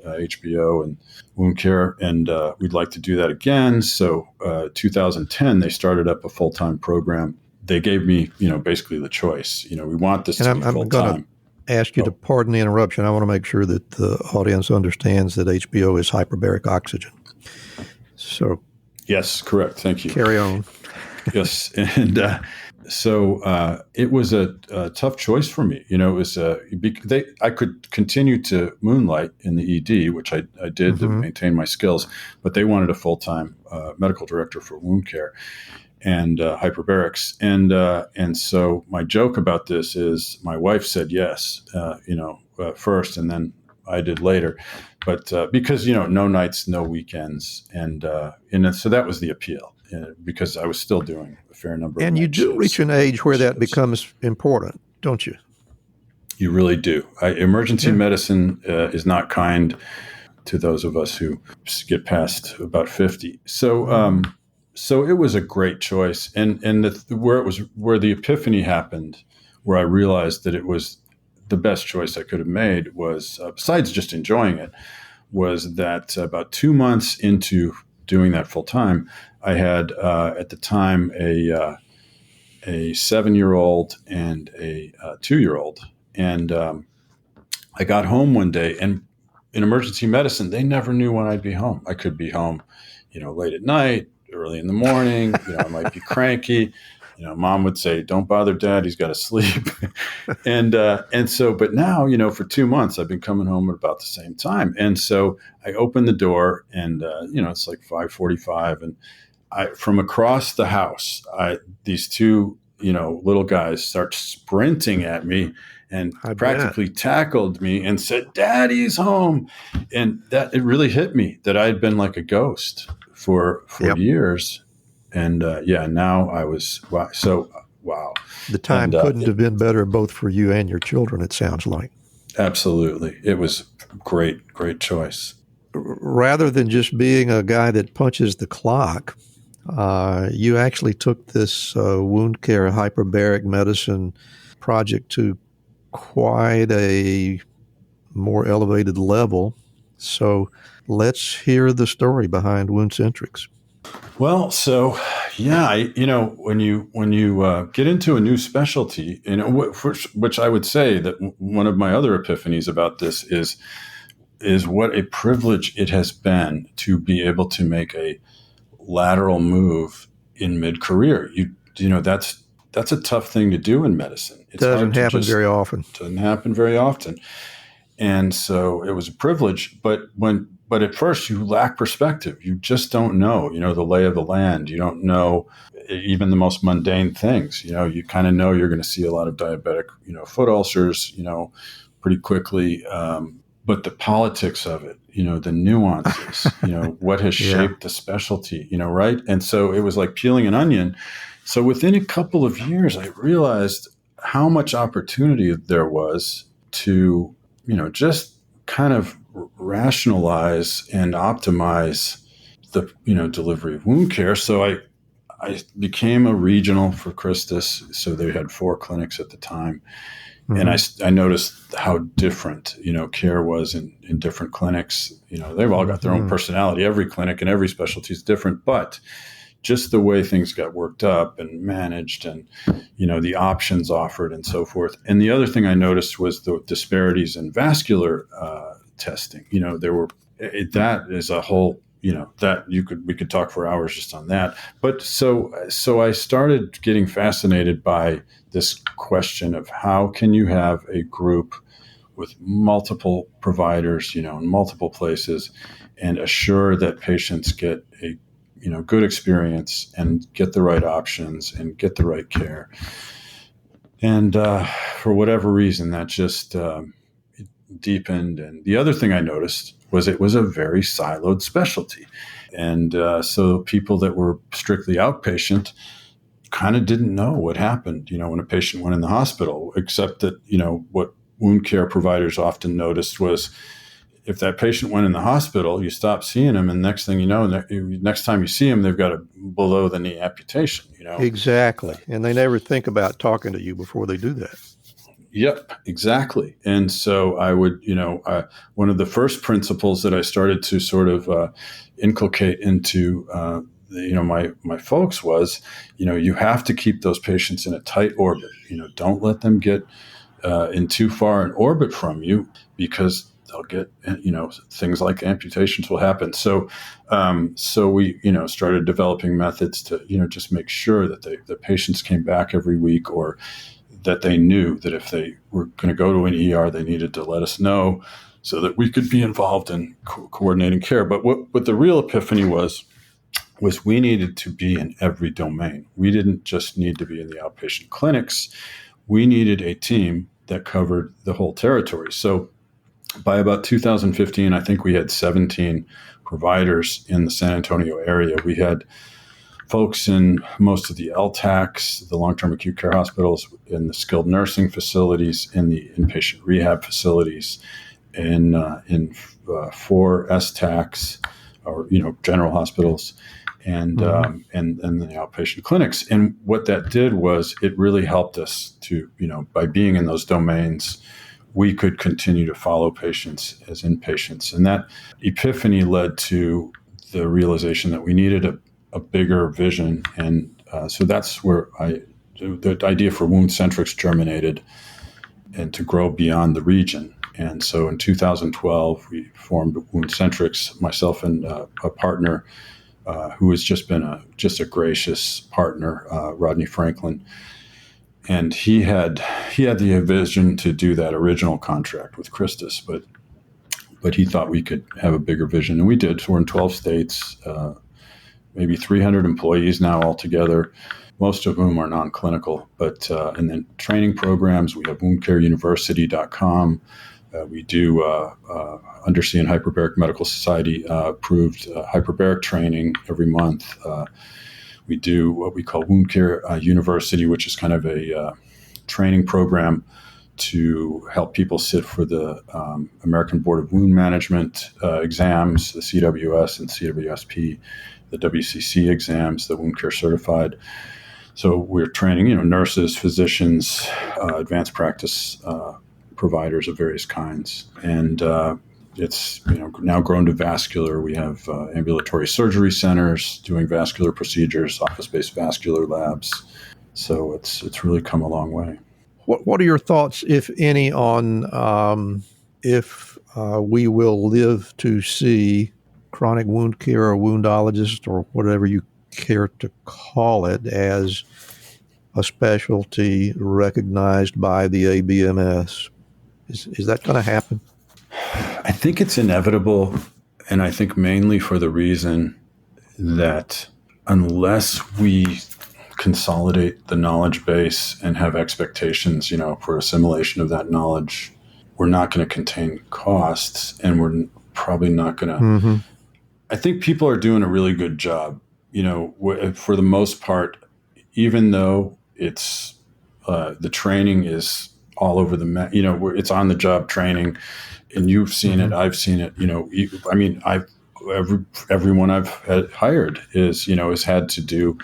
A: HBO and wound care, and we'd like to do that again. So 2010, they started up a full-time program. They gave me, basically the choice. We want this to be full-time.
D: I'm going to ask you to pardon the interruption. I want to make sure that the audience understands that HBO is hyperbaric oxygen. So
A: yes, correct. Thank you.
D: Carry on.
A: Yes, and so it was a tough choice for me. It was I could continue to moonlight in the ED, which I did to maintain my skills, but they wanted a full-time medical director for wound care and hyperbarics. And so my joke about this is my wife said yes, first, and then I did later. But because, no nights, no weekends. And so that was the appeal, because I was still doing a fair number of
D: And you do reach an age where that becomes important, don't you?
A: You really do. Emergency medicine is not kind to those of us who get past about 50. So so it was a great choice. And where the epiphany happened, where I realized that it was the best choice I could have made was, besides just enjoying it, was that about 2 months into doing that full time, I had at the time a 7-year-old and a 2-year-old. And I got home one day, and in emergency medicine, they never knew when I'd be home. I could be home, late at night, early in the morning. I might be cranky. Mom would say, "Don't bother Dad; he's got to sleep." and so, but now, for 2 months, I've been coming home at about the same time. And so I opened the door, and it's like 5:45, and from across the house, these 2 little guys start sprinting at me and practically tackled me and said, "Daddy's home." And that it really hit me that I had been like a ghost for years. And now I was wow.
D: The time couldn't have been better both for you and your children, it sounds like.
A: Absolutely. It was great choice.
D: Rather than just being a guy that punches the clock, You actually took this wound care hyperbaric medicine project to quite a more elevated level. So let's hear the story behind WoundCentrics.
A: Well, so yeah, when you get into a new specialty, which I would say that one of my other epiphanies about this is what a privilege it has been to be able to make a lateral move in mid-career. That's a tough thing to do in medicine. It
D: doesn't happen very often.
A: Doesn't happen very often. And so it was a privilege, but at first you lack perspective. You just don't know, the lay of the land. You don't know even the most mundane things. You kind of know you're going to see a lot of diabetic, foot ulcers, pretty quickly. But the politics of it, the nuances, what has shaped the specialty, right? And so it was like peeling an onion. So within a couple of years, I realized how much opportunity there was to, just kind of rationalize and optimize the, delivery of wound care. So I became a regional for Christus. So they had 4 clinics at the time. Mm-hmm. And I noticed how different, care was in different clinics. They've all got their own personality. Every clinic and every specialty is different, but just the way things got worked up and managed and, the options offered and so forth. And the other thing I noticed was the disparities in vascular testing. That is a whole, we could talk for hours just on that. But so I started getting fascinated by this question of how can you have a group with multiple providers, in multiple places, and assure that patients get a good experience and get the right options and get the right care. And for whatever reason, that just deepened. And the other thing I noticed was it was a very siloed specialty. And so people that were strictly outpatient kind of didn't know what happened, when a patient went in the hospital, except that, what wound care providers often noticed was if that patient went in the hospital, you stop seeing them, and next thing you know, next time you see them, they've got a below the knee amputation.
D: Exactly, and they never think about talking to you before they do that.
A: Yep, exactly. And so I would, one of the first principles that I started to sort of inculcate into, my folks was, you have to keep those patients in a tight orbit. Don't let them get in too far an orbit from you, because they'll get, things like amputations will happen. So we, started developing methods to, just make sure that the patients came back every week, or that they knew that if they were going to go to an ER, they needed to let us know so that we could be involved in coordinating care. But what the real epiphany was we needed to be in every domain. We didn't just need to be in the outpatient clinics. We needed a team that covered the whole territory. So by about 2015, I think we had 17 providers in the San Antonio area. We had folks in most of the LTACs, the long-term acute care hospitals, in the skilled nursing facilities, in the inpatient rehab facilities, in 4 STACs, or general hospitals, and the outpatient clinics. And what that did was it really helped us to, by being in those domains, we could continue to follow patients as inpatients. And that epiphany led to the realization that we needed a bigger vision. And so that's where the idea for WoundCentrics germinated, and to grow beyond the region. And so in 2012, we formed WoundCentrics, myself and a partner who has just been a gracious partner, Rodney Franklin. And he had the vision to do that original contract with Christus, but he thought we could have a bigger vision, and we did. So we're in 12 states, maybe 300 employees now altogether, most of whom are non-clinical. But and then training programs, we have woundcareuniversity.com. We do Undersea and Hyperbaric Medical Society approved hyperbaric training every month. We do what we call Wound Care University, which is kind of a training program to help people sit for the American Board of Wound Management exams, the CWS and CWSP. the WCC exams, the wound care certified. So we're training, nurses, physicians, advanced practice providers of various kinds. And it's now grown to vascular. We have ambulatory surgery centers doing vascular procedures, office-based vascular labs. So it's really come a long way.
D: What are your thoughts, if any, on if we will live to see chronic wound care or woundologist or whatever you care to call it as a specialty recognized by the ABWM? Is that going to happen?
A: I think it's inevitable, and I think mainly for the reason that unless we consolidate the knowledge base and have expectations, for assimilation of that knowledge, we're not going to contain costs, and we're probably not going to. Mm-hmm. I think people are doing a really good job, for the most part, even though it's the training is all over it's on the job training, and you've seen it, I've seen it. Everyone I've hired has had to do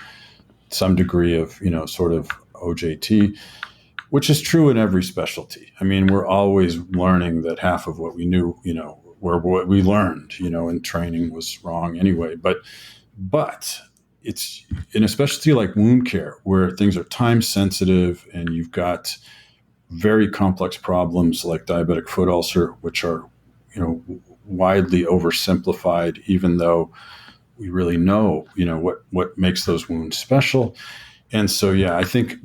A: some degree of, sort of OJT, which is true in every specialty. We're always learning that half of what we knew, or what we learned, in training was wrong anyway. But it's in a specialty like wound care where things are time sensitive and you've got very complex problems like diabetic foot ulcer, which are, widely oversimplified, even though we really know, what makes those wounds special. And so, I think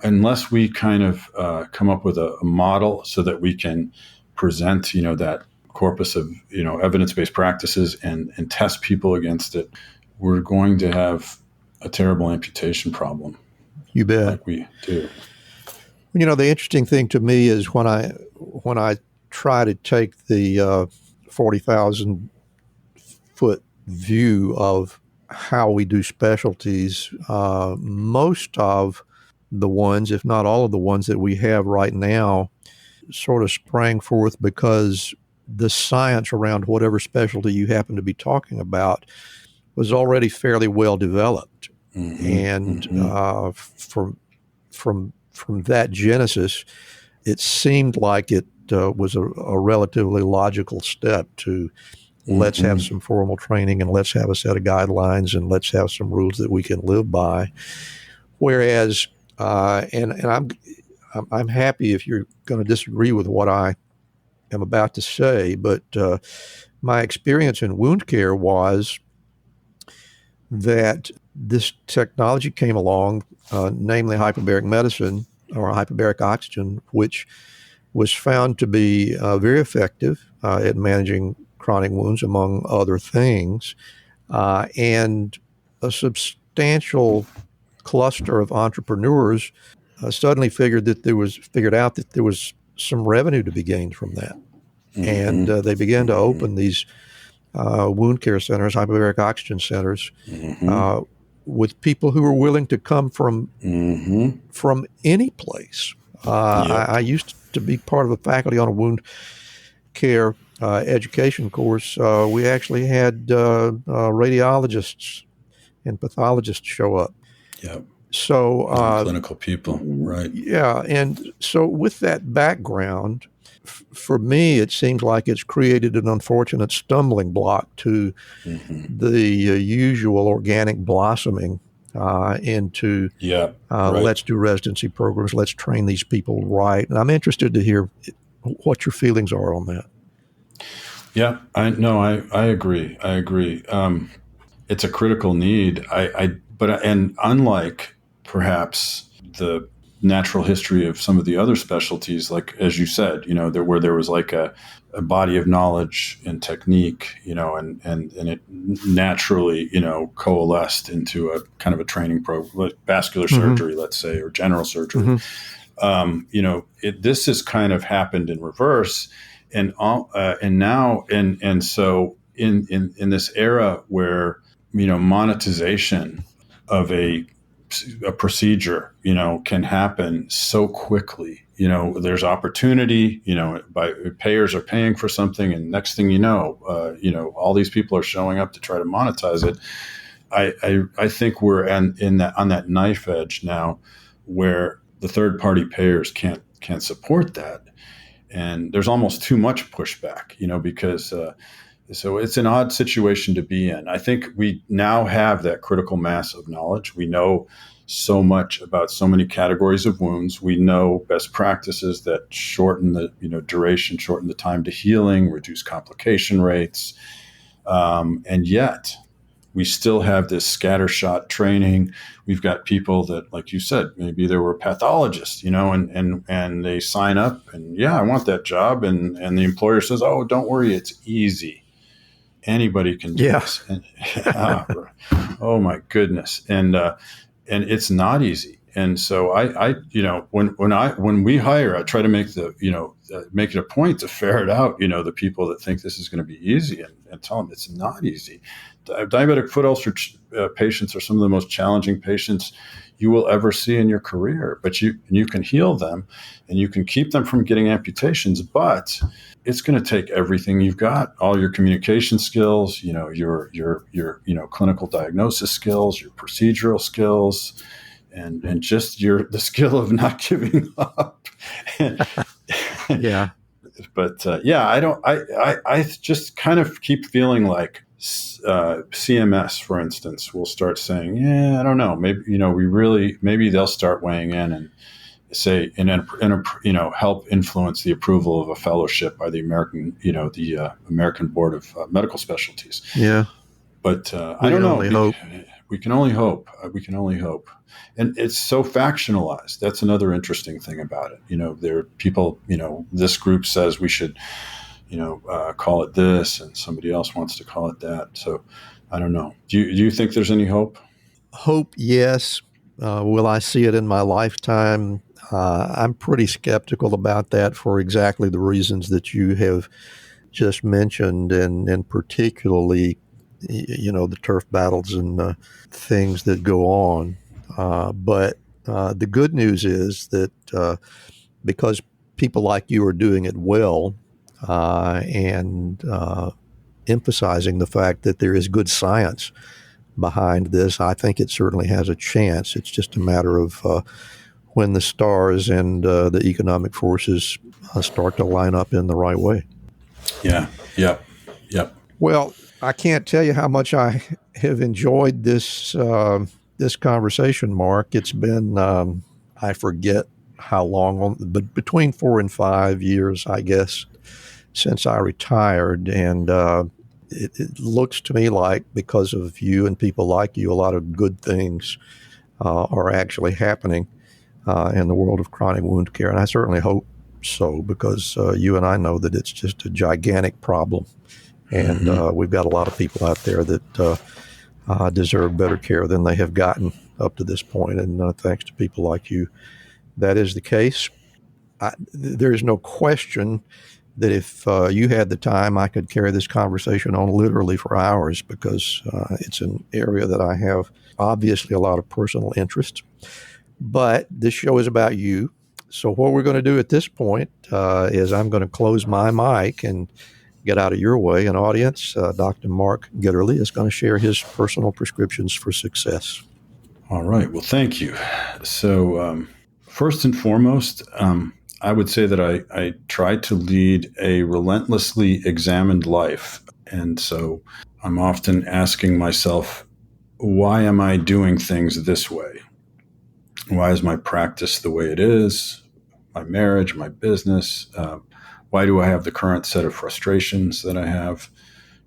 A: unless we kind of come up with a model so that we can present, that corpus of, evidence-based practices and test people against it, we're going to have a terrible amputation problem.
D: You bet.
A: Like we do.
D: The interesting thing to me is when I try to take the 40,000 foot view of how we do specialties, most of the ones, if not all of the ones that we have right now, sort of sprang forth because the science around whatever specialty you happen to be talking about was already fairly well developed. Mm-hmm. And from that genesis, it seemed like it was a relatively logical step to let's have some formal training and let's have a set of guidelines and let's have some rules that we can live by. Whereas, and I'm happy if you're going to disagree with what I am about to say, but my experience in wound care was that this technology came along, namely hyperbaric medicine or hyperbaric oxygen, which was found to be very effective at managing chronic wounds, among other things, and a substantial cluster of entrepreneurs suddenly figured out that there was some revenue to be gained from that, and they began to open these wound care centers, hyperbaric oxygen centers, with people who were willing to come from any place. I used to be part of the faculty on a wound care education course. We actually had radiologists and pathologists show up.
A: Yeah.
D: So
A: clinical people, right?
D: Yeah, and so with that background, for me, it seems like it's created an unfortunate stumbling block to the usual organic blossoming into let's do residency programs, let's train these people right. And I'm interested to hear what your feelings are on that.
A: Yeah, I agree. It's a critical need. But unlike perhaps the natural history of some of the other specialties, like as you said, where there was like a body of knowledge and technique, and it naturally, coalesced into a kind of a training program, like vascular surgery, let's say, or general surgery. This has kind of happened in reverse, and so in this era where monetization of a procedure, can happen so quickly. There's opportunity. By payers are paying for something, and next thing all these people are showing up to try to monetize it. I think we're in that on that knife edge now, where the third party payers can't support that, and there's almost too much pushback, because so it's an odd situation to be in. I think we now have that critical mass of knowledge. We know so much about so many categories of wounds. We know best practices that shorten the duration, shorten the time to healing, reduce complication rates, and yet we still have this scattershot training. We've got people that, like you said, maybe they were pathologists, and they sign up and, yeah, I want that job. And the employer says, oh, don't worry, it's easy. Anybody can do this. And, oh my goodness. And it's not easy. And so when we hire, I try to make it a point to ferret out, the people that think this is going to be easy and tell them it's not easy. Diabetic foot ulcer patients are some of the most challenging patients you will ever see in your career, but you can heal them and you can keep them from getting amputations, but it's going to take everything you've got, all your communication skills, your clinical diagnosis skills, your procedural skills, and just the skill of not giving up.
D: Yeah.
A: But I just kind of keep feeling like CMS, for instance, will start saying, yeah, I don't know, maybe maybe they'll start weighing in and say, and help influence the approval of a fellowship by the American, the American Board of Medical Specialties.
D: Yeah.
A: But I don't know. We can only hope. We can only hope. And it's so factionalized. That's another interesting thing about it. There are people, this group says we should, call it this, and somebody else wants to call it that. So I don't know. Do you think there's any hope?
D: Hope, yes. Will I see it in my lifetime? I'm pretty skeptical about that for exactly the reasons that you have just mentioned, and particularly, the turf battles and things that go on. But the good news is that because people like you are doing it well and emphasizing the fact that there is good science behind this, I think it certainly has a chance. It's just a matter of when the stars and the economic forces start to line up in the right way.
A: Yeah. Yep.
D: Well, I can't tell you how much I have enjoyed this this conversation, Mark. It's been, I forget how long, but between 4 and 5 years, I guess, since I retired. And it looks to me like, because of you and people like you, a lot of good things are actually happening in the world of chronic wound care. And I certainly hope so, because you and I know that it's just a gigantic problem. And we've got a lot of people out there that deserve better care than they have gotten up to this point. And thanks to people like you, that is the case. There is no question that if you had the time, I could carry this conversation on literally for hours, because it's an area that I have obviously a lot of personal interest. But this show is about you. So what we're going to do at this point is I'm going to close my mic and get out of your way. An audience, Dr. Mark Gitterle is going to share his personal prescriptions for success.
A: All right. Well, thank you. So first and foremost, I would say that I try to lead a relentlessly examined life. And so I'm often asking myself, why am I doing things this way? Why is my practice the way it is? My marriage, my business, why do I have the current set of frustrations that I have?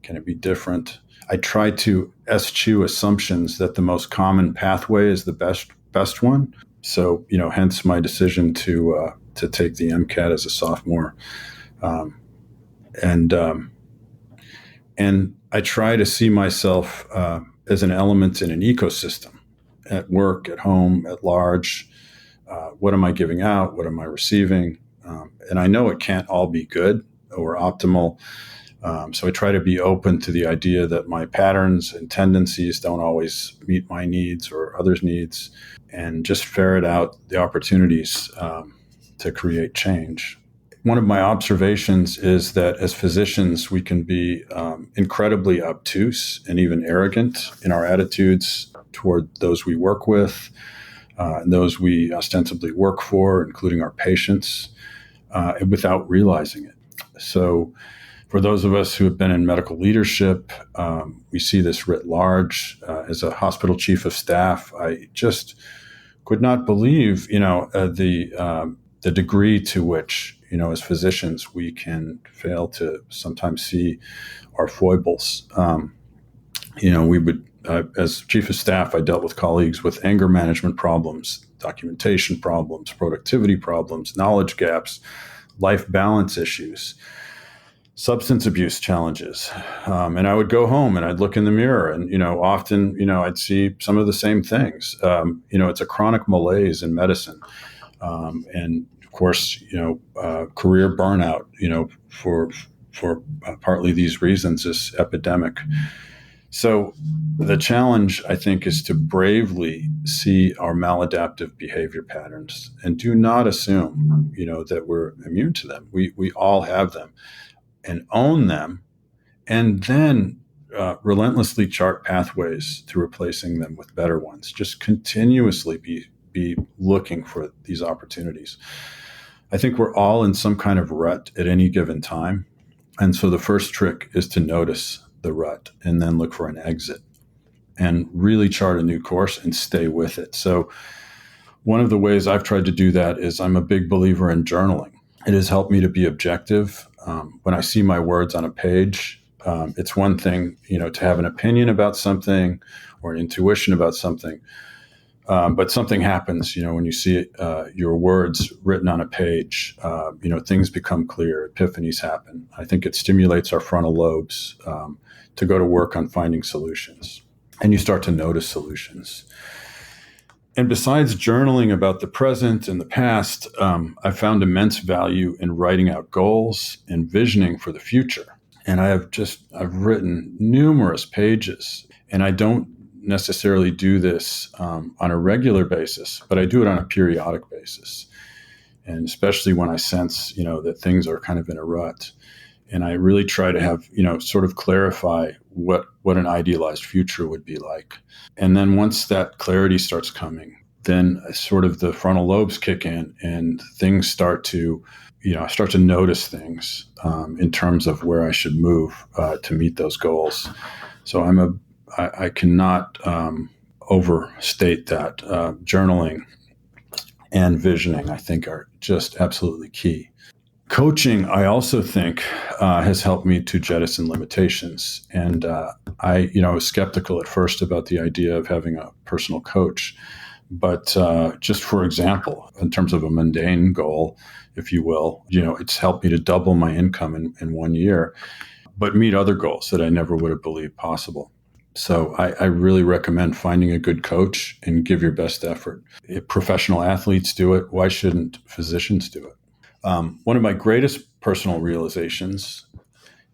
A: Can it be different? I try to eschew assumptions that the most common pathway is the best one. So, hence my decision to take the MCAT as a sophomore. And I try to see myself as an element in an ecosystem, at work, at home, at large. What am I giving out? What am I receiving? And I know it can't all be good or optimal. So I try to be open to the idea that my patterns and tendencies don't always meet my needs or others' needs, and just ferret out the opportunities to create change. one of my observations is that as physicians, we can be incredibly obtuse and even arrogant in our attitudes toward those we work with, and those we ostensibly work for, including our patients, without realizing it. So for those of us who have been in medical leadership, we see this writ large. As a hospital chief of staff, I just could not believe, the degree to which, as physicians, we can fail to sometimes see our foibles. We would, as chief of staff, I dealt with colleagues with anger management problems, documentation problems, productivity problems, knowledge gaps, life balance issues, substance abuse challenges. And I would go home and I'd look in the mirror and, often, I'd see some of the same things. It's a chronic malaise in medicine. And of course, career burnout, for partly these reasons is epidemic. So the challenge, I think, is to bravely see our maladaptive behavior patterns and do not assume, that we're immune to them. We all have them, and own them, and then relentlessly chart pathways to replacing them with better ones. Just continuously be looking for these opportunities. I think we're all in some kind of rut at any given time. And so the first trick is to notice the rut and then look for an exit and really chart a new course and stay with it. So one of the ways I've tried to do that is I'm a big believer in journaling. It has helped me to be objective. When I see my words on a page, it's one thing, to have an opinion about something or an intuition about something. But something happens, when you see your words written on a page, things become clear, epiphanies happen. I think it stimulates our frontal lobes to go to work on finding solutions. And you start to notice solutions. And besides journaling about the present and the past, I found immense value in writing out goals and visioning for the future. And I've written numerous pages, and I don't necessarily do this on a regular basis, but I do it on a periodic basis. And especially when I sense, that things are kind of in a rut. And I really try to have, sort of clarify what an idealized future would be like. And then once that clarity starts coming, then sort of the frontal lobes kick in and things start to, I start to notice things in terms of where I should move to meet those goals. So I cannot overstate that. Journaling and visioning, I think, are just absolutely key. Coaching, I also think, has helped me to jettison limitations. And I was skeptical at first about the idea of having a personal coach. But just for example, in terms of a mundane goal, if you will, it's helped me to double my income in 1 year, but meet other goals that I never would have believed possible. So I really recommend finding a good coach and give your best effort. If professional athletes do it, why shouldn't physicians do it? One of my greatest personal realizations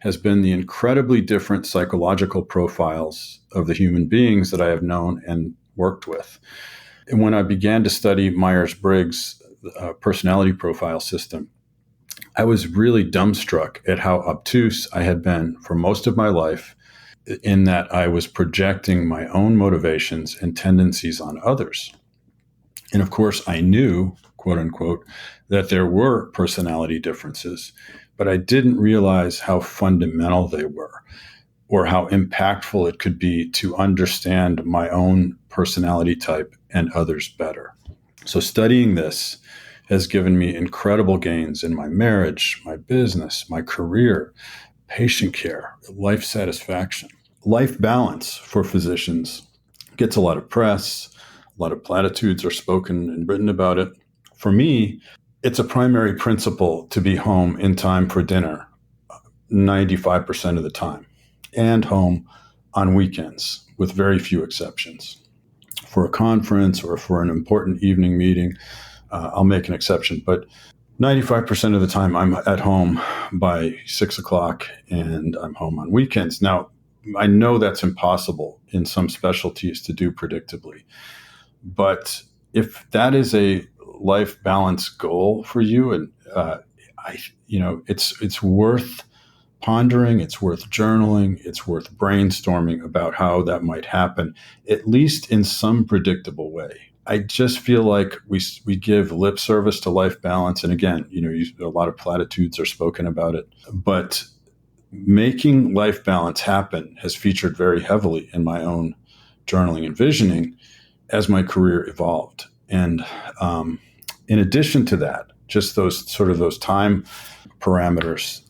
A: has been the incredibly different psychological profiles of the human beings that I have known and worked with. And when I began to study Myers-Briggs' personality profile system, I was really dumbstruck at how obtuse I had been for most of my life, in that I was projecting my own motivations and tendencies on others. And of course, I knew, quote unquote, that there were personality differences, but I didn't realize how fundamental they were or how impactful it could be to understand my own personality type and others better. So studying this has given me incredible gains in my marriage, my business, my career, patient care, life satisfaction. Life balance for physicians gets a lot of press, a lot of platitudes are spoken and written about it. For me, it's a primary principle to be home in time for dinner 95% of the time, and home on weekends with very few exceptions. For a conference or for an important evening meeting, I'll make an exception, but 95% of the time I'm at home by 6 o'clock and I'm home on weekends. Now, I know that's impossible in some specialties to do predictably, but if that is a life balance goal for you, and it's worth pondering, it's worth journaling, it's worth brainstorming about how that might happen, at least in some predictable way. I just feel like we give lip service to life balance. And again, a lot of platitudes are spoken about it, but making life balance happen has featured very heavily in my own journaling and visioning as my career evolved. And in addition to that, just those time parameters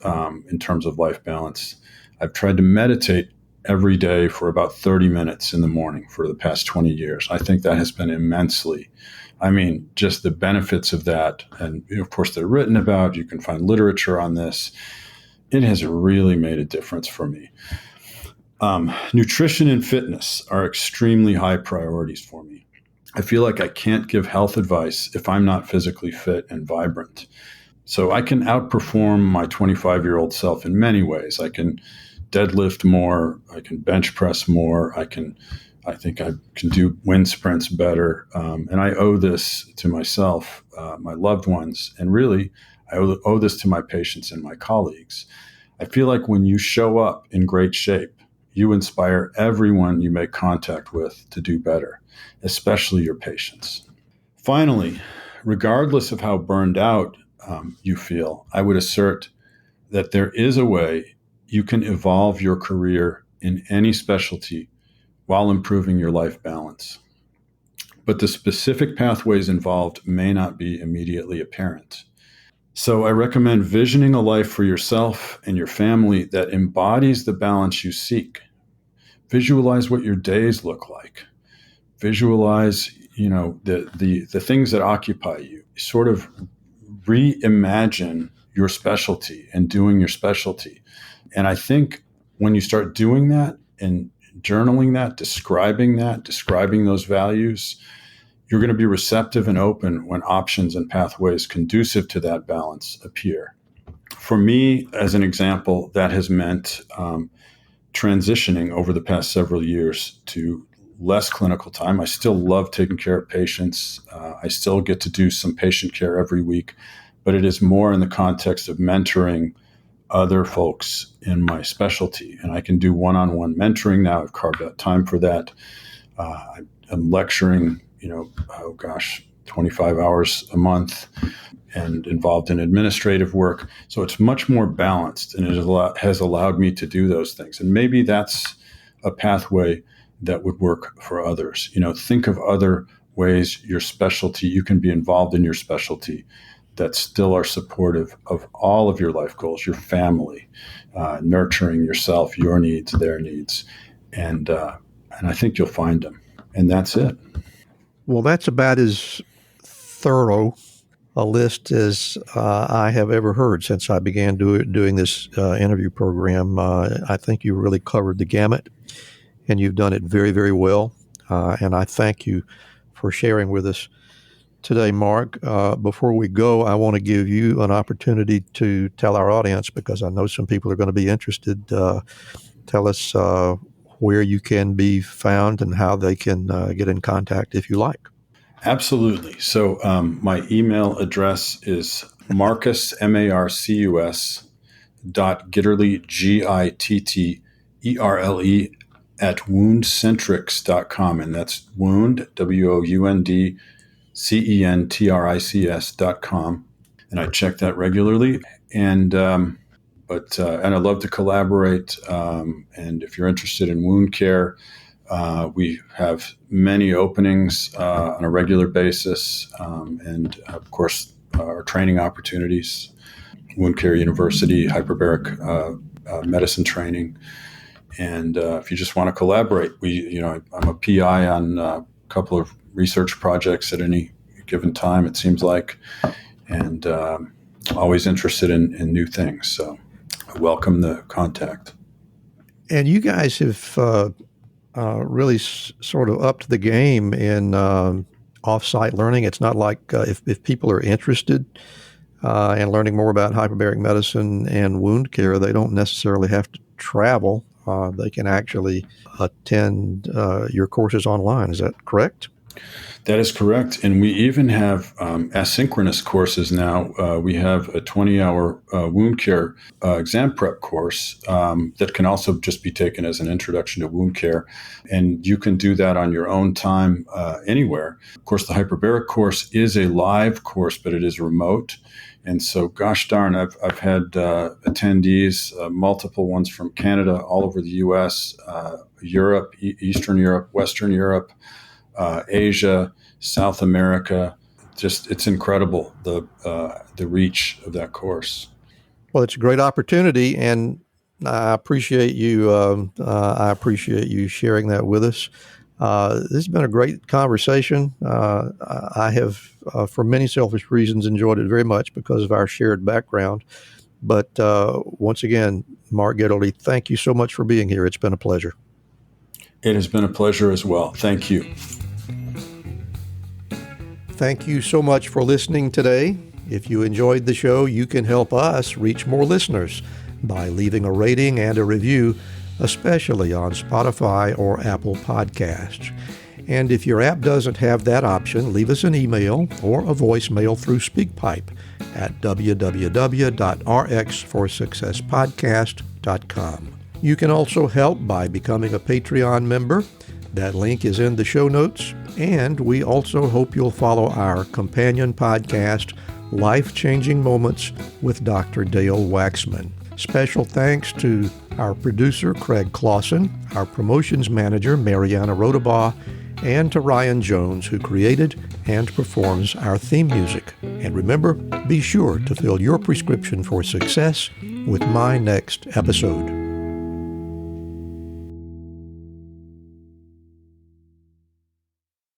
A: in terms of life balance, I've tried to meditate every day for about 30 minutes in the morning for the past 20 years. I think that has been immensely, just the benefits of that. And of course, they're written about. You can find literature on this. It has really made a difference for me. Nutrition and fitness are extremely high priorities for me. I feel like I can't give health advice if I'm not physically fit and vibrant. So I can outperform my 25-year-old self in many ways. I can deadlift more. I can bench press more. I think I can do wind sprints better. And I owe this to myself, my loved ones, and really I owe this to my patients and my colleagues. I feel like when you show up in great shape, you inspire everyone you make contact with to do better, especially your patients. Finally, regardless of how burned out you feel, I would assert that there is a way you can evolve your career in any specialty while improving your life balance. But the specific pathways involved may not be immediately apparent. So I recommend visioning a life for yourself and your family that embodies the balance you seek. Visualize what your days look like. Visualize, the things that occupy you. Sort of reimagine your specialty and doing your specialty. And I think when you start doing that and journaling that, describing those values, you're going to be receptive and open when options and pathways conducive to that balance appear. For me, as an example, that has meant transitioning over the past several years to less clinical time. I still love taking care of patients. I still get to do some patient care every week, but it is more in the context of mentoring other folks in my specialty. And I can do one-on-one mentoring now. I've carved out time for that. I'm lecturing, 25 hours a month and involved in administrative work. So it's much more balanced, and it has allowed me to do those things. And maybe that's a pathway that would work for others. Think of other ways you can be involved in your specialty that still are supportive of all of your life goals, your family, nurturing yourself, your needs, their needs. And I think you'll find them. And that's it.
D: Well, that's about as thorough a list as I have ever heard since I began doing this interview program. I think you really covered the gamut, and you've done it very, very well. And I thank you for sharing with us today, Mark. Before we go, I want to give you an opportunity to tell our audience, because I know some people are going to be interested. Tell us where you can be found and how they can get in contact if you like.
A: Absolutely. So my email address is Marcus, Marcus, .Gitterle, Gitterle, at WoundCentrics.com. And that's wound, WoundCentrics.com. And I check that regularly. And and I love to collaborate. And if you're interested in wound care, we have many openings on a regular basis, and of course, our training opportunities, Wound Care University, Hyperbaric medicine training. And if you just want to collaborate, I'm a PI on a couple of research projects at any given time, it seems like, and always interested in new things. So I welcome the contact.
D: And you guys have really sort of upped the game in off-site learning. It's not like if people are interested in learning more about hyperbaric medicine and wound care, they don't necessarily have to travel. They can actually attend your courses online. Is that correct?
A: That is correct. And we even have asynchronous courses now. We have a 20-hour wound care exam prep course that can also just be taken as an introduction to wound care. And you can do that on your own time anywhere. Of course, the Hyperbaric course is a live course, but it is remote. And so, gosh darn, I've had attendees, multiple ones from Canada, all over the U.S., Europe, Eastern Europe, Western Europe, Asia, South America. Just, it's incredible, the reach of that course.
D: Well, it's a great opportunity, and I appreciate you. I appreciate you sharing that with us. This has been a great conversation. I have, for many selfish reasons, enjoyed it very much because of our shared background. But once again, Mark Gitterle, thank you so much for being here. It's been a pleasure.
A: It has been a pleasure as well. Thank you.
D: Thank you so much for listening today. If you enjoyed the show, you can help us reach more listeners by leaving a rating and a review, especially on Spotify or Apple Podcasts. And if your app doesn't have that option, leave us an email or a voicemail through SpeakPipe at www.rxforsuccesspodcast.com. You can also help by becoming a Patreon member. That link is in the show notes. And we also hope you'll follow our companion podcast, Life-Changing Moments with Dr. Dale Waxman. Special thanks to our producer, Craig Clausen, our promotions manager, Mariana Rodabaugh, and to Ryan Jones, who created and performs our theme music. And remember, be sure to fill your prescription for success with my next episode.